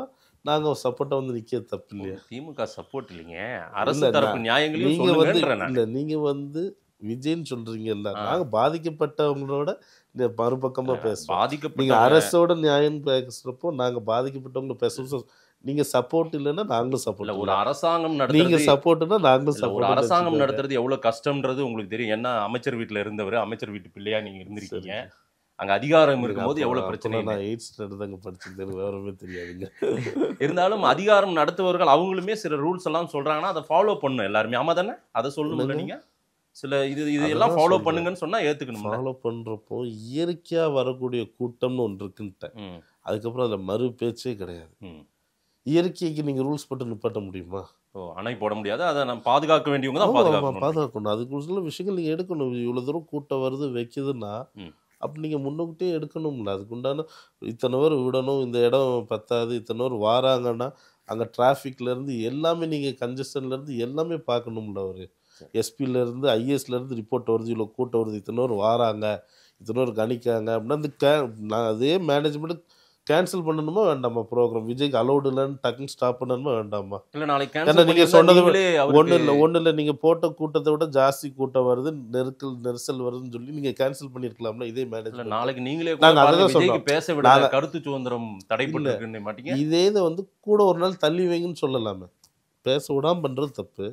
நாங்கள் சப்போர்ட்டாக வந்து நிற்க தப்பு இல்லையா? திமுக சப்போர்ட் இல்லைங்க, அரசு தரப்பு நியாயங்களையும் நீங்கள் வந்து இல்லை, நீங்கள் வந்து விஜய்ன்னு சொல்கிறீங்கல்ல, நாங்கள் பாதிக்கப்பட்டவங்களோட மறுபக்கமாக பேசுவோம். நீங்கள் அரசோட நியாயம் பேசுகிறப்போ நாங்கள் பாதிக்கப்பட்டவங்கள பேசுகிறோம். நீங்க சப்போர்ட் இல்லைன்னா நாங்களும் சப்போர்ட். ஒரு அரசாங்கம் நடத்துறது, நீங்க சப்போர்ட்னா நாங்களும் சப்போர்ட். ஒரு அரசாங்கம் நடத்துறது எவ்வளவு கஷ்டம்ன்றது உங்களுக்கு தெரியும். ஏன்னா அமைச்சர் வீட்டில் இருந்தவர், அமைச்சர் வீட்டு பிள்ளையா நீங்க இருந்திருக்கீங்க. அங்க அதிகாரம் இருக்கும்போது எவ்வளவு பிரச்சனை. நான் 8th ஸ்டாண்டர்ட் தாங்க படிச்சிருந்தேன், வேறவே தெரியாதுங்க. இருந்தாலும் அதிகாரம் நடத்துவர்கள் அவங்களுமே சில ரூல்ஸ் எல்லாம் சொல்றாங்கன்னா அதை ஃபாலோ பண்ணணும் எல்லாருமே, ஆமா தானே? அதை சொல்லணும்ல நீங்க. சில இதெல்லாம் ஃபாலோ பண்ணுங்கன்னு சொன்னா ஏத்துக்கணும். ஃபாலோ பண்றப்போ இயற்கையா வரக்கூடிய கூட்டம்னு ஒன்று இருக்குன்ட்டேன். அதுக்கப்புறம் அதுல மறு பேச்சே கிடையாது. இயற்கைக்கு நீங்கள் ரூல்ஸ் போட்டு நிப்பாட்ட முடியுமா? அணை போட முடியாது, அதை நம்ம பாதுகாக்க வேண்டியவங்க தான் பாதுகாக்கணும். அதுக்கு சில விஷயங்கள் நீங்கள் எடுக்கணும். இவ்வளோ தூரம் கூட்டம் வருது வைக்குதுன்னா அப்போ நீங்கள் முன்னுக்கிட்டே எடுக்கணும்ல. அதுக்குண்டான இத்தனை பேர் விடணும், இந்த இடம் பத்தாது, இத்தனை பேர் வாராங்கன்னா அங்கே டிராஃபிக்லேருந்து எல்லாமே நீங்கள் கன்ஜெஷன்லேருந்து எல்லாமே பார்க்கணும்ல. ஒரு எஸ்பிலேருந்து ஐஏஎஸ்லேருந்து ரிப்போர்ட் வருது, இவ்வளோ கூட்டம் வருது, இத்தனை பேர் வாராங்க, இத்தனை பேர் கணிக்காங்க அப்படின்னா அந்த அதே மேனேஜ்மெண்ட் கேன்சல் பண்ணணுமா வேண்டாமா? ப்ரோக்ராம் விஜய்க்கு அலௌடு இல்லைன்னு டக்குன்னு ஸ்டாப் பண்ணணுமா வேண்டாமா? இல்லை, நீங்கள் சொன்னது ஒன்றும் இல்லை, நீங்கள் போட்ட கூட்டத்தை விட ஜாஸ்தி கூட்டம் வருது, நெரிசல் வருதுன்னு சொல்லி நீங்கள் கேன்சல் பண்ணியிருக்கலாம்ல இதே மேனேஜ்மெண்ட். நாளைக்கு நீங்களே பேச விட கருத்து சுதந்திரம் தடைப்பட்டு மாட்டீங்க. இதே இதை வந்து கூட ஒரு நாள் தள்ளி வைங்கன்னு சொல்லலாமே. பேச விடாமல் பண்ணுறது தப்பு,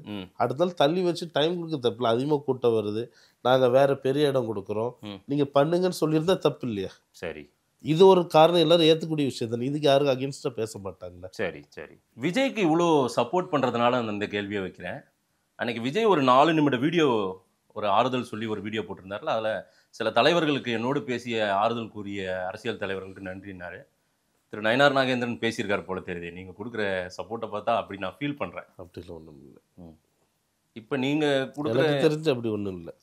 அடுத்த நாள் தள்ளி வச்சு டைம் கொடுக்க தப்பு இல்லை. அதிகமாக கூட்டம் வருது, நாங்கள் வேற பெரிய இடம் கொடுக்குறோம், நீங்கள் பண்ணுங்கன்னு சொல்லியிருந்தா தப்பு இல்லையா? சரி, இது ஒரு காரணம், எல்லாரும் ஏற்றக்கூடிய விஷயம் தானே. இதுக்கு யாரும் அகேன்ஸ்டாக பேச மாட்டாங்களா? சரி சரி, விஜய்க்கு இவ்வளோ சப்போர்ட் பண்ணுறதுனால அந்த கேள்வியை வைக்கிறேன். அன்னைக்கு விஜய் ஒரு 4 நிமிட வீடியோ, ஒரு ஆறுதல் சொல்லி ஒரு வீடியோ போட்டிருந்தாருல, அதில் சில தலைவர்களுக்கு என்னோடு பேசிய ஆறுதல் கூறிய அரசியல் தலைவர்களுக்கு நன்றினாரு. திரு நயினார் நாகேந்திரன் பேசியிருக்காரு போல தெரியுது. நீங்கள் கொடுக்குற சப்போர்ட்டை பார்த்தா அப்படி நான் ஃபீல் பண்ணுறேன். அப்படிலாம் ஒன்றும் இல்லை. இப்போ நீங்கள் கொடுக்குற தெரிஞ்சு அப்படி ஒன்றும் இல்லை.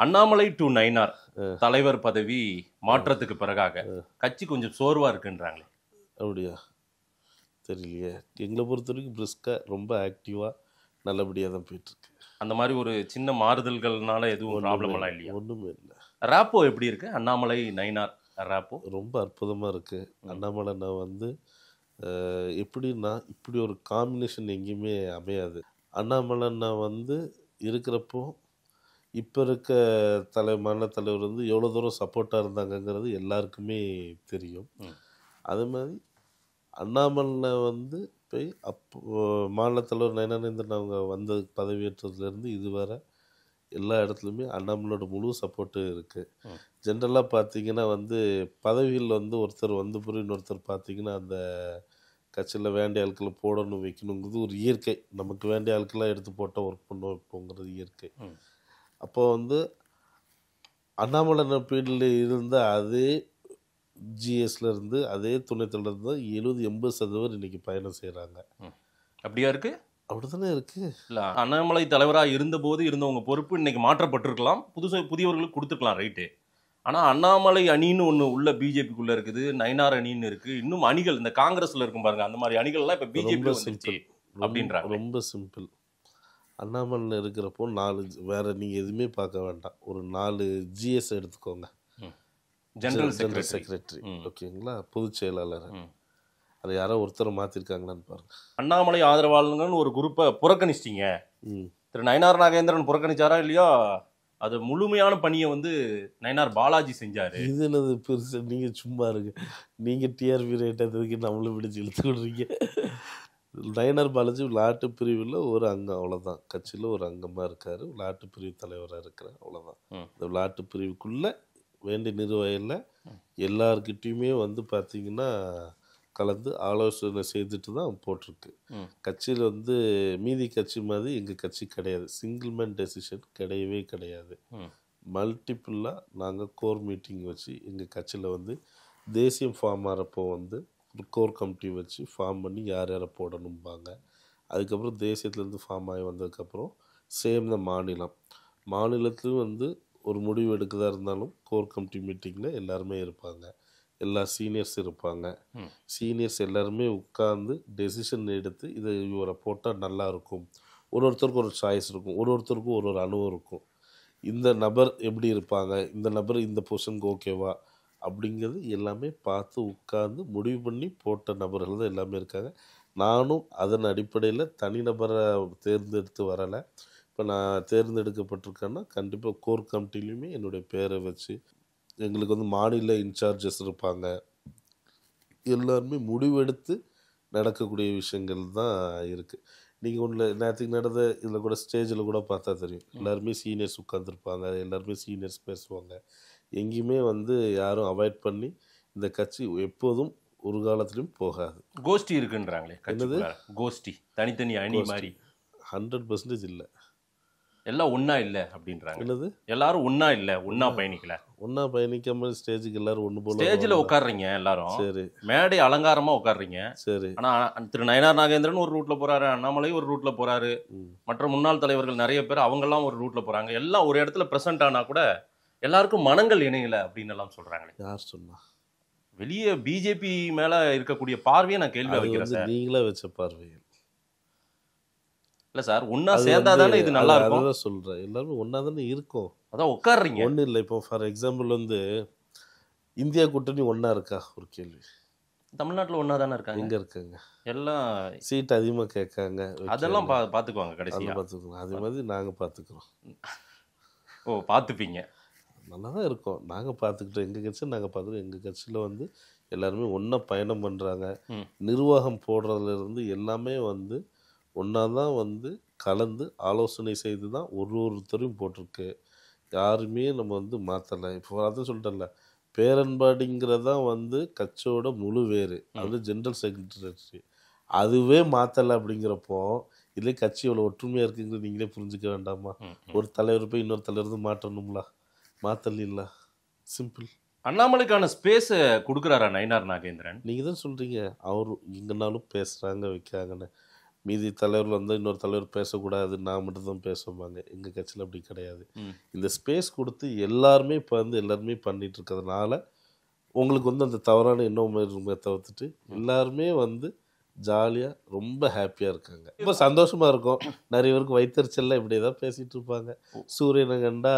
அண்ணாமலை டு நயினார் தலைவர் பதவி மாற்றத்துக்கு பிறகாக கட்சி கொஞ்சம் சோர்வா இருக்குன்றாங்களே, அப்படியா? தெரியலையே. எங்களை பொறுத்த வரைக்கும் பிரிஸ்கா ரொம்ப ஆக்டிவா நல்லபடியாக தான் போயிட்டு இருக்கு. அந்த மாதிரி ஒரு சின்ன மாறுதல்கள்னால எதுவும் ப்ராப்ளம் எல்லாம் இல்லையா? ஒன்றுமே இல்லை. ராப்போ எப்படி இருக்கு? அண்ணாமலை நயினார் ராப்போ ரொம்ப அற்புதமாக இருக்கு. அண்ணாமலை நான் வந்து எப்படின்னா இப்படி ஒரு காம்பினேஷன் எங்கேயுமே அமையாது. அண்ணாமலை நான் வந்து இருக்கிறப்போ இப்போ இருக்க மாநில தலைவர் வந்து எவ்வளோ தூரம் சப்போர்ட்டாக இருந்தாங்கங்கிறது எல்லாருக்குமே தெரியும். அதே மாதிரி அண்ணாமலை வந்து போய் மாநில தலைவர் நயனானேந்திரன் அவங்க வந்த பதவியேற்றதுலேருந்து இதுவரை எல்லா இடத்துலையுமே அண்ணாமலையோட முழு சப்போர்ட்டு இருக்குது. ஜென்ரலாக பார்த்தீங்கன்னா வந்து பதவியில் வந்து ஒருத்தர் வந்து பிறகு இன்னொருத்தர் பார்த்தீங்கன்னா அந்த கட்சியில் வேண்டிய ஆட்களை போடணும் வைக்கணுங்கிறது ஒரு இயற்கை. நமக்கு வேண்டிய ஆட்களாக எடுத்து போட்டால் ஒர்க் பண்ண வைப்போங்கிறது இயற்கை. அப்போ வந்து அண்ணாமலை பீரியடில் இருந்த அதே ஜிஎஸ்ல இருந்து அதே துணைத்தொடர் இருந்து 70-80% இன்னைக்கு பயணம் செய்கிறாங்க. அப்படியா இருக்கு? அப்படித்தானே இருக்கு. இல்லை, அண்ணாமலை தலைவராக இருந்தபோது இருந்தவங்க பொறுப்பு இன்னைக்கு மாற்றப்பட்டிருக்கலாம், புதியவர்களுக்கு கொடுத்துருக்கலாம், ரைட்டு. ஆனால் அண்ணாமலை அணின்னு ஒன்று உள்ள பிஜேபிக்குள்ளே இருக்குது, நயினார் அணின்னு இருக்குது, இன்னும் அணிகள் இந்த காங்கிரஸில் இருக்கும் பாருங்க, அந்த மாதிரி அணிகள்லாம் இப்போ பிஜேபி வந்துருச்சு அப்படின்றாங்க. ரொம்ப சிம்பிள். அண்ணாமலை இருக்கிறப்போ 4 வேற நீங்கள் எதுவுமே பார்க்க வேண்டாம், ஒரு 4 ஜிஎஸ் எடுத்துக்கோங்க. ஜெனரல் செக்ரட்டரி, ஓகேங்களா, பொதுச் செயலாளர், அதை யாரோ ஒருத்தரை மாற்றிருக்காங்களான்னு பாருங்க. அண்ணாமலை ஆதரவாளர்கள்னு ஒரு குரூப்பை புறக்கணிச்சிட்டிங்க. திரு நயினார் நாகேந்திரன் புறக்கணிச்சாரா இல்லையா? அது முழுமையான பணியை வந்து நயினார் பாலாஜி செஞ்சாரு. இது என்னது பெருசு? நீங்கள் சும்மா இருக்கு, நீங்கள் டிஆர்பி ரேட்டதுக்கு நம்மளும் பிடிச்சி இழுத்து விடுறீங்க. நயினார் பாலாஜி விளையாட்டு பிரிவில் ஒரு அங்கம், அவ்வளோதான். கட்சியில் ஒரு அங்கமாக இருக்கார், விளையாட்டு பிரிவு தலைவராக இருக்கிறார், அவ்வளோதான். இந்த விளையாட்டு பிரிவுக்குள்ளே வேண்டிய நிர்வாகியில் எல்லார்கிட்டையுமே வந்து பார்த்திங்கன்னா கலந்து ஆலோசனை செய்துட்டு தான் போட்டிருக்கு. கட்சியில் வந்து மீதி கட்சி மாதிரி எங்கள் கட்சி கிடையாது, சிங்கிள் மேன் டெசிஷன் கிடையவே கிடையாது. மல்டிப்புளாக நாங்கள் கோர் மீட்டிங் வச்சு எங்கள் கட்சியில் வந்து தேசியம் ஃபார்ம் ஆகிறப்போ வந்து ஒரு கோர் கமிட்டி வச்சு ஃபார்ம் பண்ணி யார் யாரை போடணும்பாங்க. அதுக்கப்புறம் தேசியத்துலேருந்து ஃபார்ம் ஆகி வந்ததுக்கப்புறம் சேர்ந்த மாநிலத்துலையும் வந்து ஒரு முடிவு எடுக்கதா இருந்தாலும் கோர் கமிட்டி மீட்டிங்கில் எல்லாருமே இருப்பாங்க, எல்லா சீனியர்ஸ் இருப்பாங்க. சீனியர்ஸ் எல்லாருமே உட்கார்ந்து டெசிஷன் எடுத்து இதை இவரை போட்டால் நல்லாயிருக்கும். ஒருத்தருக்கும் ஒரு சாய்ஸ் இருக்கும், ஒருத்தருக்கும் ஒரு அனுபவம் இருக்கும். இந்த நபர் எப்படி இருப்பாங்க, இந்த நபர் இந்த பொசிஷனுக்கு ஓகேவா அப்படிங்கிறது எல்லாமே பார்த்து உட்கார்ந்து முடிவு பண்ணி போட்ட நபர்கள் தான் எல்லாமே இருக்காங்க. நானும் அதன் அடிப்படையில் தனிநபரை தேர்ந்தெடுத்து வரலை. இப்போ நான் தேர்ந்தெடுக்கப்பட்டிருக்கேன்னா கண்டிப்பாக கோர் கமிட்டிலையுமே என்னுடைய பேரை வச்சு எங்களுக்கு வந்து மாநில இன்சார்ஜஸ் இருப்பாங்க. எல்லாருமே முடிவெடுத்து நடக்கக்கூடிய விஷயங்கள் தான் இருக்குது. நீங்கள் ஒன்றில் நேற்றுக்கு நடந்த இதில் கூட ஸ்டேஜில் கூட பார்த்தா தெரியும், எல்லாருமே சீனியர்ஸ் உட்காந்துருப்பாங்க, எல்லாருமே சீனியர்ஸ் பேசுவாங்க. எங்கேயுமே வந்து யாரும் அவாய்ட் பண்ணி இந்த கட்சி எப்போதும் ஒரு காலத்துலையும் போகாது. கோஷ்டி இருக்குன்றாங்களே, என்னது கோஷ்டி? தனித்தனி அணி மாதிரி 100% இல்லை, எல்லாம் ஒன்றா இல்லை அப்படின்றாங்க. என்னது எல்லாரும் ஒன்றா இல்லை, ஒன்றா பயணிக்கல, ஒன்றா பயணிக்காமல் ஸ்டேஜுக்கு எல்லாரும் ஒன்று போல ஸ்டேஜில் உட்காடுறீங்க, எல்லாரும் சரி மேடை அலங்காரமாக உட்காடுறீங்க. சரி, ஆனால் திரு நயினார் நாகேந்திரன் ஒரு ரூட்டில் போகிறாரு, அண்ணாமலை ஒரு ரூட்டில் போகிறாரு, மற்ற முன்னாள் தலைவர்கள் நிறைய பேர் அவங்கெல்லாம் ஒரு ரூட்டில் போகிறாங்க. எல்லாம் ஒரு இடத்துல ப்ரெசென்ட் ஆனால் கூட எல்லாருக்கும் மனங்கள் இணையலை அப்படின்னு எல்லாம் சொல்கிறாங்களே. யார் சொன்னா? வெளியே பிஜேபி மேலே இருக்கக்கூடிய பார்வையை நான் கேள்வி வைக்கிறேன் சார். நீங்களே வச்ச பார்வைகள் இல்லை சார், ஒன்றா சேர்ந்தாதானே இது நல்லா இருக்கும். அதான் சொல்கிறேன், எல்லாருமே ஒன்றா தானே இருக்கும், அதான் உட்காடுறீங்க. ஒன்றும் இல்லை. இப்போ ஃபார் எக்ஸாம்பிள் வந்து இந்தியா கூட்டணி ஒன்றா இருக்கா? ஒரு கேள்வி. தமிழ்நாட்டில் ஒன்றா தானே இருக்காங்க. எங்கே இருக்காங்க? எல்லாம் சீட் அதிகமாக கேட்காங்க, அதெல்லாம் பார்த்துக்குவாங்க, கடைசியாக பார்த்துக்குவோம். அதே மாதிரி நாங்கள் பார்த்துக்குறோம். ஓ, பார்த்துப்பீங்க, நல்லா தான் இருக்கோம். நாங்கள் பார்த்துக்கிட்டோம், எங்கள் கட்சி நாங்கள் பார்த்துக்கிட்டோம். எங்கள் கட்சியில் வந்து எல்லாருமே ஒன்றா பயணம் பண்ணுறாங்க. நிர்வாகம் போடுறதுலேருந்து எல்லாமே வந்து ஒன்றா தான் வந்து கலந்து ஆலோசனை செய்து தான் ஒருத்தரையும் போட்டிருக்கு. யாருமே நம்ம வந்து மாற்றலை. இப்போ அதான் சொல்லிட்டேன்ல, பேரன்பாடிங்கிறதான் வந்து கட்சியோட முழு வேறு, அது ஜென்ரல் செக்ரட்டரி, அதுவே மாற்றலை. அப்படிங்கிறப்போ இல்லை கட்சி எவ்வளோ ஒற்றுமையாக இருக்குங்கிறது நீங்களே புரிஞ்சுக்க வேண்டாமா? ஒரு தலைவர் போய் இன்னொரு தலைவர் மாற்றணும்ல, மாற்றல, சிம்பிள். அண்ணாமலைக்கான ஸ்பேஸை கொடுக்குறாரா நயினார் நாகேந்திரன்? நீங்கள் தான் சொல்கிறீங்க அவர் எங்கேனாலும் பேசுகிறாங்க வைக்கிறாங்கன்னு. மீதி தலைவர்கள் வந்து இன்னொரு தலைவர் பேசக்கூடாது, நான் மட்டும் தான் பேசுவாங்க. எங்கள் கட்சியில் அப்படி கிடையாது. இந்த ஸ்பேஸ் கொடுத்து எல்லாருமே இப்போ வந்து எல்லாருமே பண்ணிகிட்டு இருக்கிறதுனால உங்களுக்கு வந்து அந்த தவறான எண்ணமே தவிர்த்துட்டு எல்லாருமே வந்து ஜாலியாக ரொம்ப ஹாப்பியாக இருக்காங்க, ரொம்ப சந்தோஷமாக இருக்கும். நிறைய பேருக்கு வைத்தறிச்சல்லாம் இப்படி தான் பேசிகிட்டு இருப்பாங்க. சூரியனை கண்டா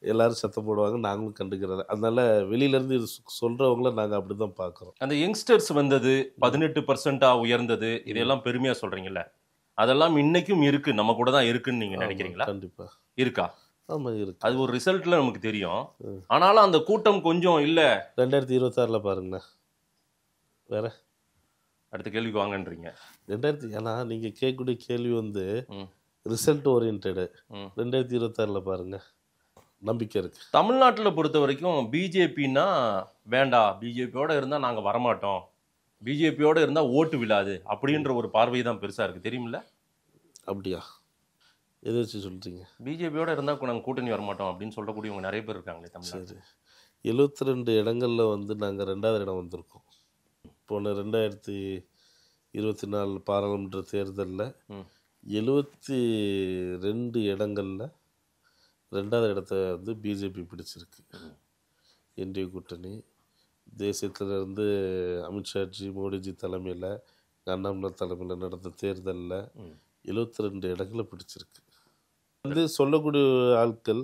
எல்லாரும் சத்தம் போடுவாங்க, நாங்களும் கண்டுக்கிறது. அதனால வெளியிலேருந்து இது சொல்கிறவங்கள நாங்கள் அப்படி தான் பார்க்குறோம். அந்த யங்ஸ்டர்ஸ் வந்தது 18% உயர்ந்தது, இதையெல்லாம் பெருமையாக சொல்கிறீங்களே, அதெல்லாம் இன்னைக்கும் இருக்குது, நம்ம கூட தான் இருக்குன்னு நீங்கள் நினைக்கிறீங்களா? கண்டிப்பாக இருக்கா? ஆமாம் இருக்கு. அது ஒரு ரிசல்ட்டில் நமக்கு தெரியும். ஆனாலும் அந்த கூட்டம் கொஞ்சம் இல்லை. 2026 பாருங்கண்ணா. வேற அடுத்த கேள்விக்கு வாங்கன்றீங்க. ஏன்னா நீங்கள் கேட்கக்கூடிய கேள்வி வந்து ரிசல்ட் ஓரியன்டு. 2026 பாருங்க, நம்பிக்கை இருக்கு. தமிழ்நாட்டில் பொறுத்த வரைக்கும் பிஜேபின்னா வேண்டாம், பிஜேபியோட இருந்தால் நாங்கள் வரமாட்டோம் பிஜேபியோட இருந்தா ஓட்டு விழாது அப்படின்ற ஒரு பார்வை தான் பெருசா இருக்கு, தெரியுமில்ல? அப்படியா? எதை வச்சு சொல்கிறீங்க? பிஜேபியோட இருந்தா நாங்கள் கூட்டணி வரமாட்டோம் அப்படின்னு சொல்லக்கூடியவங்க நிறைய பேர் இருக்காங்களே தமிழ்நாடு. சரி, 72 இடங்களில் வந்து நாங்கள் 2வது இடம் வந்திருக்கோம். போன 2024 பாராளுமன்ற தேர்தலில் 72 இடங்களில் 2வது இடத்த வந்து பிஜேபி பிடிச்சிருக்கு. இந்திய கூட்டணி தேசியத்திலிருந்து அமித்ஷாஜி மோடிஜி தலைமையில் அண்ணாமலை தலைமையில் நடந்த தேர்தலில் 72 இடங்களை பிடிச்சிருக்கு. வந்து சொல்லக்கூடிய ஆட்கள்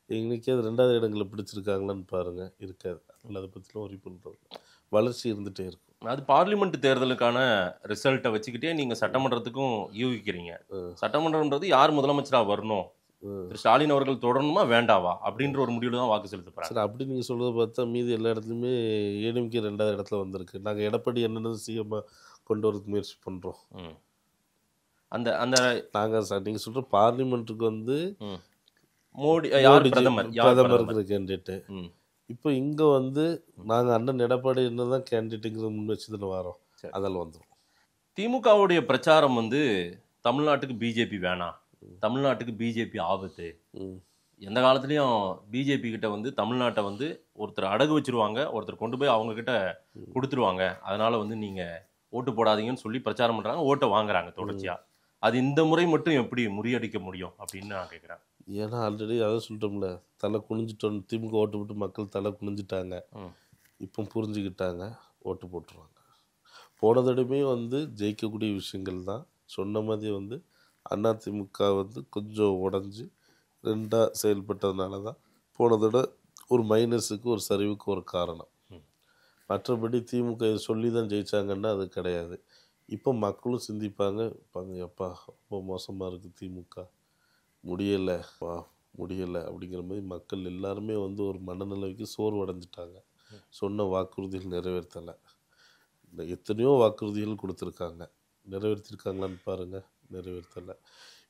இன்னைக்கு அது 2வது இடங்களை பிடிச்சிருக்காங்களான்னு பாருங்கள், இருக்காது. அதில் அதை பற்றிலாம் ஒரி பண்ணுறது, வளர்ச்சி இருந்துகிட்டே இருக்கும். அது பார்லிமெண்ட் தேர்தலுக்கான ரிசல்ட்டை வச்சுக்கிட்டே நீங்கள் சட்டமன்றத்துக்கும் யூகிக்கிறீங்க. சட்டமன்றம்ன்றது யார் முதலமைச்சராக வரணும், திரு ஸ்டாலின் அவர்கள் தொடரணுமா வேண்டாவா அப்படின்ற ஒரு முடிவில் தான் வாக்கு செலுத்த போகிறாங்க. சரி, அப்படி நீங்கள் சொல்கிறத பார்த்தா மீதி எல்லா இடத்துலையுமே ஏடிஎம்கே 2வது இடத்துல வந்திருக்கு. நாங்கள் எடப்பாடி என்னென்ன சிஎம்மாக கொண்டு வரதுக்கு முயற்சி பண்ணுறோம். அந்த அந்த நாங்கள் நீங்கள் சொல்கிற பார்லிமெண்ட்டுக்கு வந்து மோடி யார் பிரதமர் இருக்கிற கேண்டிடேட்டு. இப்போ இங்கே வந்து நாங்கள் அண்ணன் எடப்பாடி என்ன தான் கேண்டிடேட்டுங்கிற முன் வச்சு தானே வரோம், அதில் வந்துடும். திமுகவுடைய பிரச்சாரம் வந்து தமிழ்நாட்டுக்கு பிஜேபி வேணாம், தமிழ்நாட்டுக்கு பிஜேபி ஆபத்து, எந்த காலத்துலேயும் பிஜேபி கிட்ட வந்து தமிழ்நாட்டை வந்து ஒருத்தர் அடகு வச்சிருவாங்க, ஒருத்தர் கொண்டு போய் அவங்க கிட்ட கொடுத்துருவாங்க, அதனால வந்து நீங்கள் ஓட்டு போடாதீங்கன்னு சொல்லி பிரச்சாரம் பண்ணுறாங்க, ஓட்டை வாங்குறாங்க தொடர்ச்சியாக. அது இந்த முறை மட்டும் எப்படி முறியடிக்க முடியும் அப்படின்னு நான் கேட்குறேன். ஏன்னா ஆல்ரெடி அதை சொல்லிட்டோம்ல, தலை குனிஞ்சிட்டோம். திமுக ஓட்டு போட்டு மக்கள் தலை குனிஞ்சிட்டாங்க. இப்போ புரிஞ்சுக்கிட்டாங்க, ஓட்டு போட்டுருவாங்க. போன தடவையுமே வந்து ஜெயிக்கக்கூடிய விஷயங்கள் தான் சொன்ன மாதிரி வந்து அதிமுக வந்து கொஞ்சம் உடஞ்சி 2ஆக செயல்பட்டதுனால தான் போன தடவை ஒரு மைனஸுக்கு ஒரு சரிவுக்கு ஒரு காரணம். மற்றபடி திமுக இதை சொல்லி தான் ஜெயித்தாங்கன்னா அது கிடையாது. இப்போ மக்களும் சிந்திப்பாங்க, எப்பா ரொம்ப மோசமாக இருக்குது திமுக, முடியலை அப்படிங்கிற மாதிரி மக்கள் எல்லாருமே வந்து ஒரு மனநிலைக்கு சோர்வடைஞ்சிட்டாங்க. சொன்ன வாக்குறுதிகள் நிறைவேற்றலை. எத்தனையோ வாக்குறுதிகள் கொடுத்துருக்காங்க, நிறைவேற்றிருக்காங்களான்னு பாருங்கள், நிறைவேற்றலை.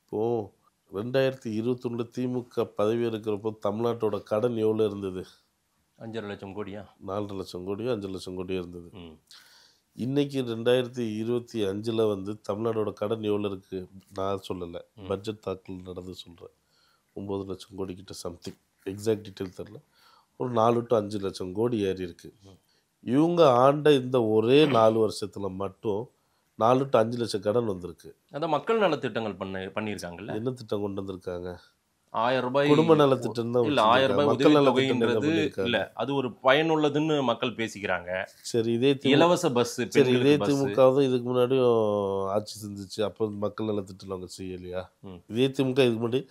இப்போது 2021 திமுக பதவி இருக்கிறப்போ தமிழ்நாட்டோட கடன் எவ்வளோ இருந்தது? 5.5 லட்சம் கோடியா? 4 லட்சம் கோடியோ 5 லட்சம் கோடியோ இருந்தது. இன்றைக்கி 2025 வந்து தமிழ்நாடோட கடன் எவ்வளோ இருக்குது? நான் சொல்லலை, பட்ஜெட் தாக்கல் நடந்து சொல்கிறேன். 9 லட்சம் கோடி கிட்ட சம்திங், எக்ஸாக்ட் டீட்டெயில் தெரில. ஒரு 4 to 5 லட்சம் கோடி ஏறி இருக்குது. இவங்க ஆண்ட இந்த ஒரே 4 வருஷத்தில் மட்டும் 4 to 5 லட்சம் கடன் வந்திருக்கு. அதான் மக்கள் நலத்திட்டங்கள் பண்ணியிருக்காங்கல்ல. என்ன திட்டம் கொண்டு வந்திருக்காங்க? 1000 ரூபாய் குடும்ப நலத்திட்டம் தான். இல்லை, 1000 ரூபாய் உதவித்தொகைன்றது இல்லை, அது ஒரு பயனுள்ளதுன்னு மக்கள் பேசிக்கிறாங்க. சரி, இதே இலவச பஸ். சரி, இதே திமுக தான் இதுக்கு முன்னாடியும் ஆட்சி செஞ்சிச்சு, அப்போ மக்கள் நலத்திட்டம் அவங்க செய்யலையா? இதே திமுக இதுக்கு முன்னாடி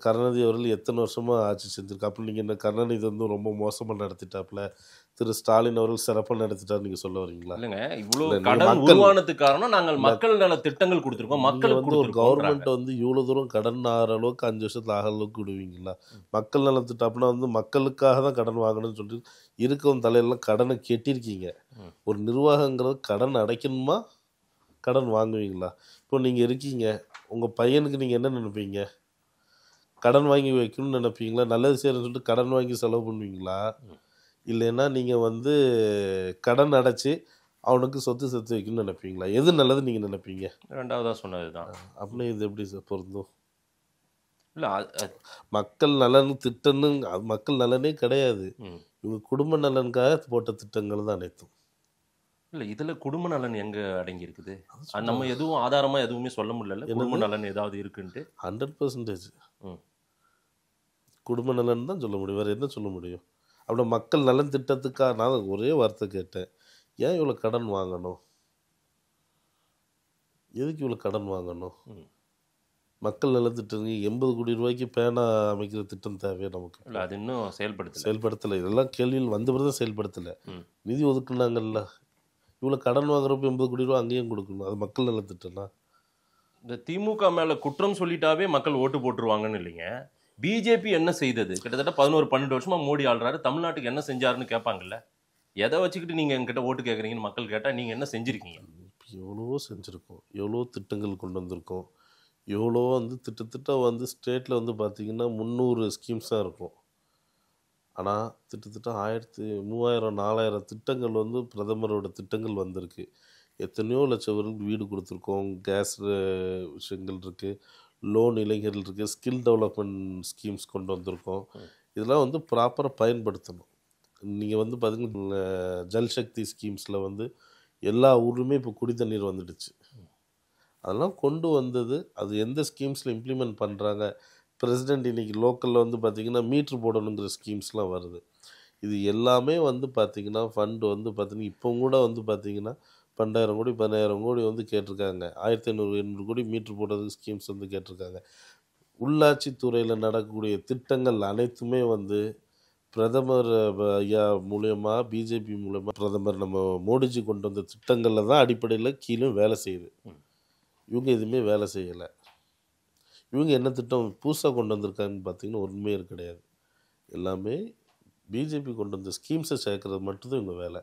கருணாநிதி அவர்கள் எத்தனை வருஷமாக ஆட்சி செஞ்சுருக்கு. அப்போ நீங்கள் என்ன கருணாநிதி வந்து ரொம்ப மோசமாக நடத்திட்டாப்புல, திரு ஸ்டாலின் அவர்கள் சிறப்பாக நடத்திட்டார் நீங்கள் சொல்ல வரீங்களா? இல்லைங்க, இவ்வளோ கடன் உருவானதுக்கு காரணம் நாங்கள் மக்கள் நல திட்டங்கள் கொடுத்துருக்கோம். மக்கள் வந்து ஒரு கவர்மெண்ட் வந்து இவ்வளோ தூரம் கடன் ஆகிற அளவுக்கு 5 வருஷத்தில் ஆகிற அளவுக்கு விடுவீங்களா? மக்கள் நல திட்டம் அப்படின்னா வந்து மக்களுக்காக தான் கடன் வாங்கணும்னு சொல்லிட்டு இருக்கவங்க தலையெல்லாம் கடனை கெட்டிருக்கீங்க. ஒரு நிர்வாகங்கிறது கடன் அடைக்கணுமா, கடன் வாங்குவீங்களா? இப்போ நீங்கள் இருக்கீங்க, உங்கள் பையனுக்கு நீங்கள் என்ன நினைப்பீங்க? கடன் வாங்கி வைக்கணும்னு நினைப்பீங்களா? நல்லது செய்யணும்னு சொல்லிட்டு கடன் வாங்கி செலவு பண்ணுவீங்களா? இல்லைன்னா நீங்கள் வந்து கடன் அடைச்சி அவனுக்கு சொத்து சேர்த்து வைக்கணும்னு நினைப்பீங்களா? எது நல்லது நீங்கள் நினைப்பீங்க? ரெண்டாவதாக சொன்னது தான். அப்படின்னா இது எப்படி பொருந்தும்? இல்லை, மக்கள் நலன் திட்டம்னு அது மக்கள் நலனே கிடையாது. இவங்க குடும்ப நலனுக்காக போட்ட திட்டங்கள் தான் அனைத்தும். இல்லை, இதில் குடும்ப நலன் எங்கே அடங்கி இருக்குது? நம்ம எதுவும் ஆதாரமாக எதுவுமே சொல்ல முடியல. குடும்ப நலன் ஏதாவது இருக்குன்ட்டு 100% குடும்ப நலன் தான் சொல்ல முடியும், வேறு என்ன சொல்ல முடியும்? அப்படி மக்கள் நலன் திட்டத்துக்காக நான் ஒரே வார்த்தை கேட்டேன், ஏன் இவ்வளோ கடன் வாங்கணும்? எதுக்கு இவ்வளோ கடன் வாங்கணும்? மக்கள் நலன் திட்டம் 80 கோடி ரூபாய்க்கு பேனா அமைக்கிற திட்டம் தேவையா நமக்கு? இல்லை, அது இன்னும் செயல்படுத்தலை. இதெல்லாம் கேள்வியில் வந்த பிறகு தான் செயல்படுத்தலை. நிதி ஒதுக்குனாங்கல்ல, இவ்வளோ கடன் வாங்குறப்ப 80 கோடி ரூபா அங்கேயும் கொடுக்கணும். அது மக்கள் நலன் திட்டம்னா? இந்த திமுக மேலே குற்றம் சொல்லிட்டாவே மக்கள் ஓட்டு போட்டுருவாங்கன்னு இல்லைங்க. பிஜேபி என்ன செய்தது? கிட்டத்தட்ட 11-12 வருஷமா மோடி ஆள்றாரு, தமிழ்நாட்டுக்கு என்ன செஞ்சாருன்னு கேட்பாங்கல்ல. எதை வச்சுக்கிட்டு நீங்கள் எங்கிட்ட ஓட்டு கேட்குறீங்கன்னு மக்கள் கேட்டால் நீங்கள் என்ன செஞ்சுருக்கீங்க? எவ்வளவோ செஞ்சுருக்கோம், எவ்வளோ திட்டங்கள் கொண்டு வந்திருக்கோம், எவ்வளோ வந்து திட்டத்தட்ட வந்து ஸ்டேட்டில் வந்து பார்த்திங்கன்னா 300 ஸ்கீம்ஸாக இருக்கும். ஆனால் கிட்டத்தட்ட 3000 திட்டங்கள் வந்து பிரதமரோட திட்டங்கள் வந்திருக்கு. எத்தனையோ லட்சம் பேருக்கு வீடு கொடுத்துருக்கோம். கேஸ் விஷயங்கள் இருக்குது, லோன் இளைஞர்கள் இருக்குது, ஸ்கில் டெவலப்மெண்ட் ஸ்கீம்ஸ் கொண்டு வந்திருக்கோம். இதெல்லாம் வந்து ப்ராப்பராக பயன்படுத்தணும். நீங்கள் வந்து பார்த்தீங்கன்னா ஜல்சக்தி ஸ்கீம்ஸில் வந்து எல்லா ஊர்லேயுமே இப்போ குடி தண்ணீர் வந்துடுச்சு. அதெல்லாம் கொண்டு வந்தது அது எந்த ஸ்கீம்ஸில் இம்ப்ளிமெண்ட் பண்ணுறாங்க. பிரசிடெண்ட் இன்றைக்கி லோக்கலில் வந்து பார்த்திங்கன்னா மீட்ரு போடணுங்கிற ஸ்கீம்ஸ்லாம் வருது. இது எல்லாமே வந்து பார்த்திங்கன்னா ஃபண்டு வந்து பார்த்திங்கன்னா இப்போ கூட வந்து பார்த்திங்கன்னா 12,000 கோடி 10,000 கோடி வந்து கேட்டிருக்காங்க. 1500 கோடி மீட்ரு போடுறதுக்கு ஸ்கீம்ஸ் வந்து கேட்டிருக்காங்க. உள்ளாட்சி துறையில் நடக்கக்கூடிய திட்டங்கள் அனைத்துமே வந்து பிரதமர் ஐயா மூலயமா பிஜேபி மூலமாக பிரதமர் நம்ம மோடிஜி கொண்டு வந்த திட்டங்களில் தான் அடிப்படையில் கீழே வேலை செய்யுது. இவங்க எதுவுமே வேலை செய்யலை. இவங்க என்ன திட்டம் புதுசாக கொண்டு வந்திருக்காங்கன்னு பார்த்தீங்கன்னா உண்மையே கிடையாது. எல்லாமே பிஜேபி கொண்டு வந்த ஸ்கீம்ஸை சேர்க்கறது மட்டும்தான் இவங்க வேலை.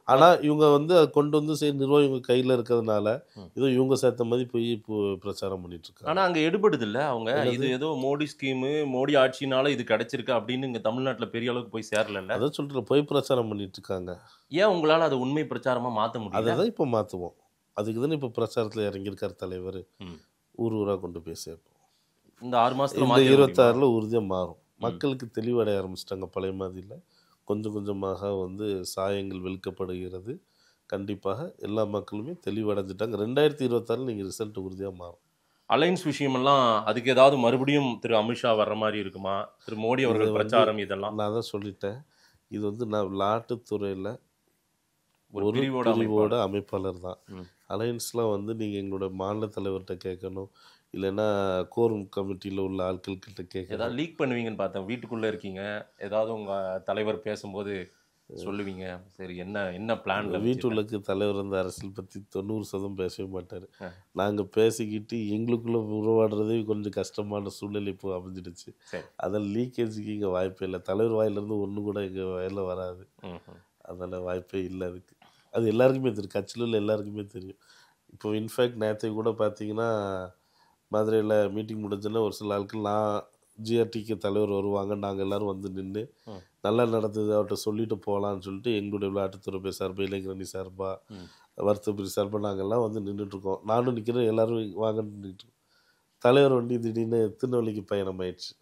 ஆனால் இவங்க வந்து அதை கொண்டு வந்து சரி நிர்வாகம் இவங்க கையில் இருக்கிறதுனால ஏதோ இவங்க சேர்த்த மாதிரி போய் இப்போ பிரச்சாரம் பண்ணிட்டு இருக்காங்க. ஆனால் அங்கே எடுபடுது இல்லை அவங்க இது ஏதோ மோடி ஸ்கீமு மோடி ஆட்சினால இது கிடைச்சிருக்கு அப்படின்னு இங்கே தமிழ்நாட்டில் பெரிய அளவுக்கு போய் சேரல. அதான் சொல்லிட்டு போய் பிரச்சாரம் பண்ணிட்டு இருக்காங்க. ஏன் உங்களால் அதை உண்மை பிரச்சாரமாக மாற்ற முடியும்? அதை தான் இப்போ மாற்றுவோம். அதுக்கு தானே இப்போ பிரச்சாரத்தில் இறங்கியிருக்கார் தலைவர். ஊராக கொண்டு போய் சேர்ப்போம். இந்த 6 மாதத்துல 26 உறுதியாக மாறும். மக்களுக்கு தெளிவடைய ஆரம்பிச்சிட்டாங்க. பழைய மாதிரியில் கொஞ்சம் கொஞ்சமாக வந்து சாயங்கள் வெளுக்கப்படுகிறது. கண்டிப்பாக எல்லா மக்களுமே தெளிவடைஞ்சிட்டாங்க. 2026 நீங்கள் ரிசல்ட் உறுதியாக மாறும். அலைன்ஸ் விஷயமெல்லாம் அதுக்கு ஏதாவது மறுபடியும் திரு அமித்ஷா வர்ற மாதிரி இருக்குமா? திரு மோடி அவர்கள் பிரச்சாரம் இதெல்லாம் நான் தான் சொல்லிட்டேன். இது வந்து நான் விளையாட்டுத்துறையில் ஒரு பிரிவோட அமைப்பாளர் தான். அலையன்ஸ்லாம் வந்து நீங்கள் எங்களோட மாநில தலைவர்கிட்ட கேட்கணும், இல்லைன்னா கோரும் கமிட்டியில் உள்ள ஆட்கள் கிட்ட கேட்க. ஏதாவது லீக் பண்ணுவீங்கன்னு பார்த்தேன். வீட்டுக்குள்ளே இருக்கீங்க, ஏதாவது உங்கள் தலைவர் பேசும்போது சொல்லுவீங்க. சரி என்ன பிளான்? வீட்டுள்ளுக்கு தலைவர் வந்து அரசியல் பற்றி 90% பேசவே மாட்டார். நாங்கள் பேசிக்கிட்டு எங்களுக்குள்ளே உருவாடுறதே கொஞ்சம் கஷ்டமான சூழ்நிலை இப்போ அமைஞ்சிடுச்சு. அதில் லீக்கேஜுக்கு இங்கே வாய்ப்பே இல்லை. தலைவர் வாயிலிருந்து ஒன்று கூட எங்கள் வயலில் வராது. அதனால் வாய்ப்பே இல்லை அதுக்கு. அது எல்லாருக்குமே தெரியும், கட்சியில் உள்ள எல்லாருக்குமே தெரியும். இப்போ இன்ஃபேக்ட் நேற்று கூட பார்த்தீங்கன்னா மதுரையில் மீட்டிங் முடிஞ்சோன்னா ஒரு சில ஆட்கள் நான் ஜிஆர்டிக்கு தலைவர் வருவாங்க, நாங்கள் எல்லோரும் வந்து நின்று நல்லா நடந்தது அவர்கிட்ட சொல்லிட்டு போகலான்னு சொல்லிட்டு எங்களுடைய விளையாட்டுத்துறை சார்பாக, இளைஞரணி சார்பாக, வருத்தப்பிரி சார்பாக நாங்கள்லாம் வந்து நின்றுட்டுருக்கோம். நானும் நிற்கிறேன், எல்லோரும் வாங்கன்னு நின்றுட்டுருக்கோம். தலைவர் வண்டி திடீர்னு திருநெல்வேலிக்கு பயணம் ஆயிடுச்சு.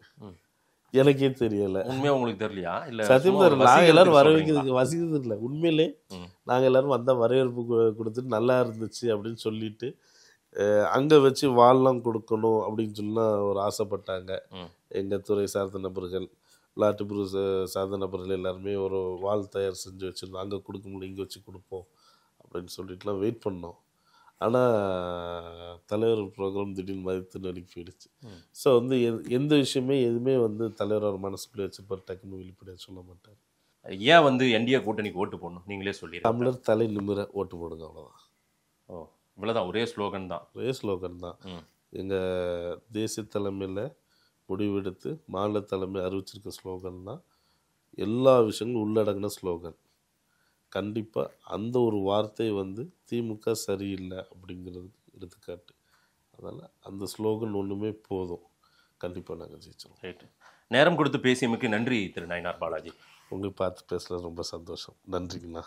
எனக்கே தெரியலை. உண்மையாக உங்களுக்கு தெரியலையா? இல்லை சத்தியம் தெரியல. நாங்கள் எல்லோரும் வர வைக்கிறதுக்கு வசதி இல்லை. உண்மையிலே நாங்கள் எல்லோரும் வந்தால் வரவேற்பு கொடுத்துட்டு நல்லா இருந்துச்சு அப்படின்னு சொல்லிட்டு அங்கே வச்சு வால்லாம் கொடுக்கணும் அப்படின்னு சொல்லலாம் ஒரு ஆசைப்பட்டாங்க. எங்கள் துறை சார்ந்த நபர்கள், விளையாட்டுப்புற சார்ந்த நபர்கள் எல்லாருமே ஒரு வால் தயார் செஞ்சு வச்சுருந்தோம். அங்கே கொடுக்க முடியும், இங்கே வச்சு கொடுப்போம் அப்படின்னு சொல்லிட்டுலாம் வெயிட் பண்ணோம். ஆனால் தலைவர் ப்ரோக்ராம் திடீர்னு மதித்து நடிக்க போயிடுச்சு. ஸோ வந்து எந்த விஷயமே எதுவுமே வந்து தலைவர் அவர் மனசுக்குள்ளே வச்சுப்பார், டக்குன்னு வெளிப்படையாக சொல்ல மாட்டார். ஏன் வந்து என்டிஏ கூட்டணிக்கு ஓட்டு போடணும் நீங்களே சொல்லி? தமிழர் தலை நிமிர ஓட்டு போடுங்க, அவ்வளோதான். ஓ, இவ்வளோதான். ஒரே ஸ்லோகன் தான். எங்கள் தேசிய தலைமையில் முடிவெடுத்து மாநில தலைமை அறிவிச்சிருக்க ஸ்லோகன் தான். எல்லா விஷயங்களும் உள்ளடங்கின ஸ்லோகன். கண்டிப்பாக அந்த ஒரு வார்த்தை வந்து திமுக சரியில்லை அப்படிங்கிறது எடுத்துக்காட்டு. அதனால் அந்த ஸ்லோகன் ஒன்றுமே போதும். கண்டிப்பாக நாங்கள் ஜெயிச்சோம். ரைட்டு. நேரம் கொடுத்து பேசியமைக்கு நன்றி திரு நயினார் பாலாஜி. உங்களை பார்த்து பேசல ரொம்ப சந்தோஷம். நன்றிங்கண்ணா.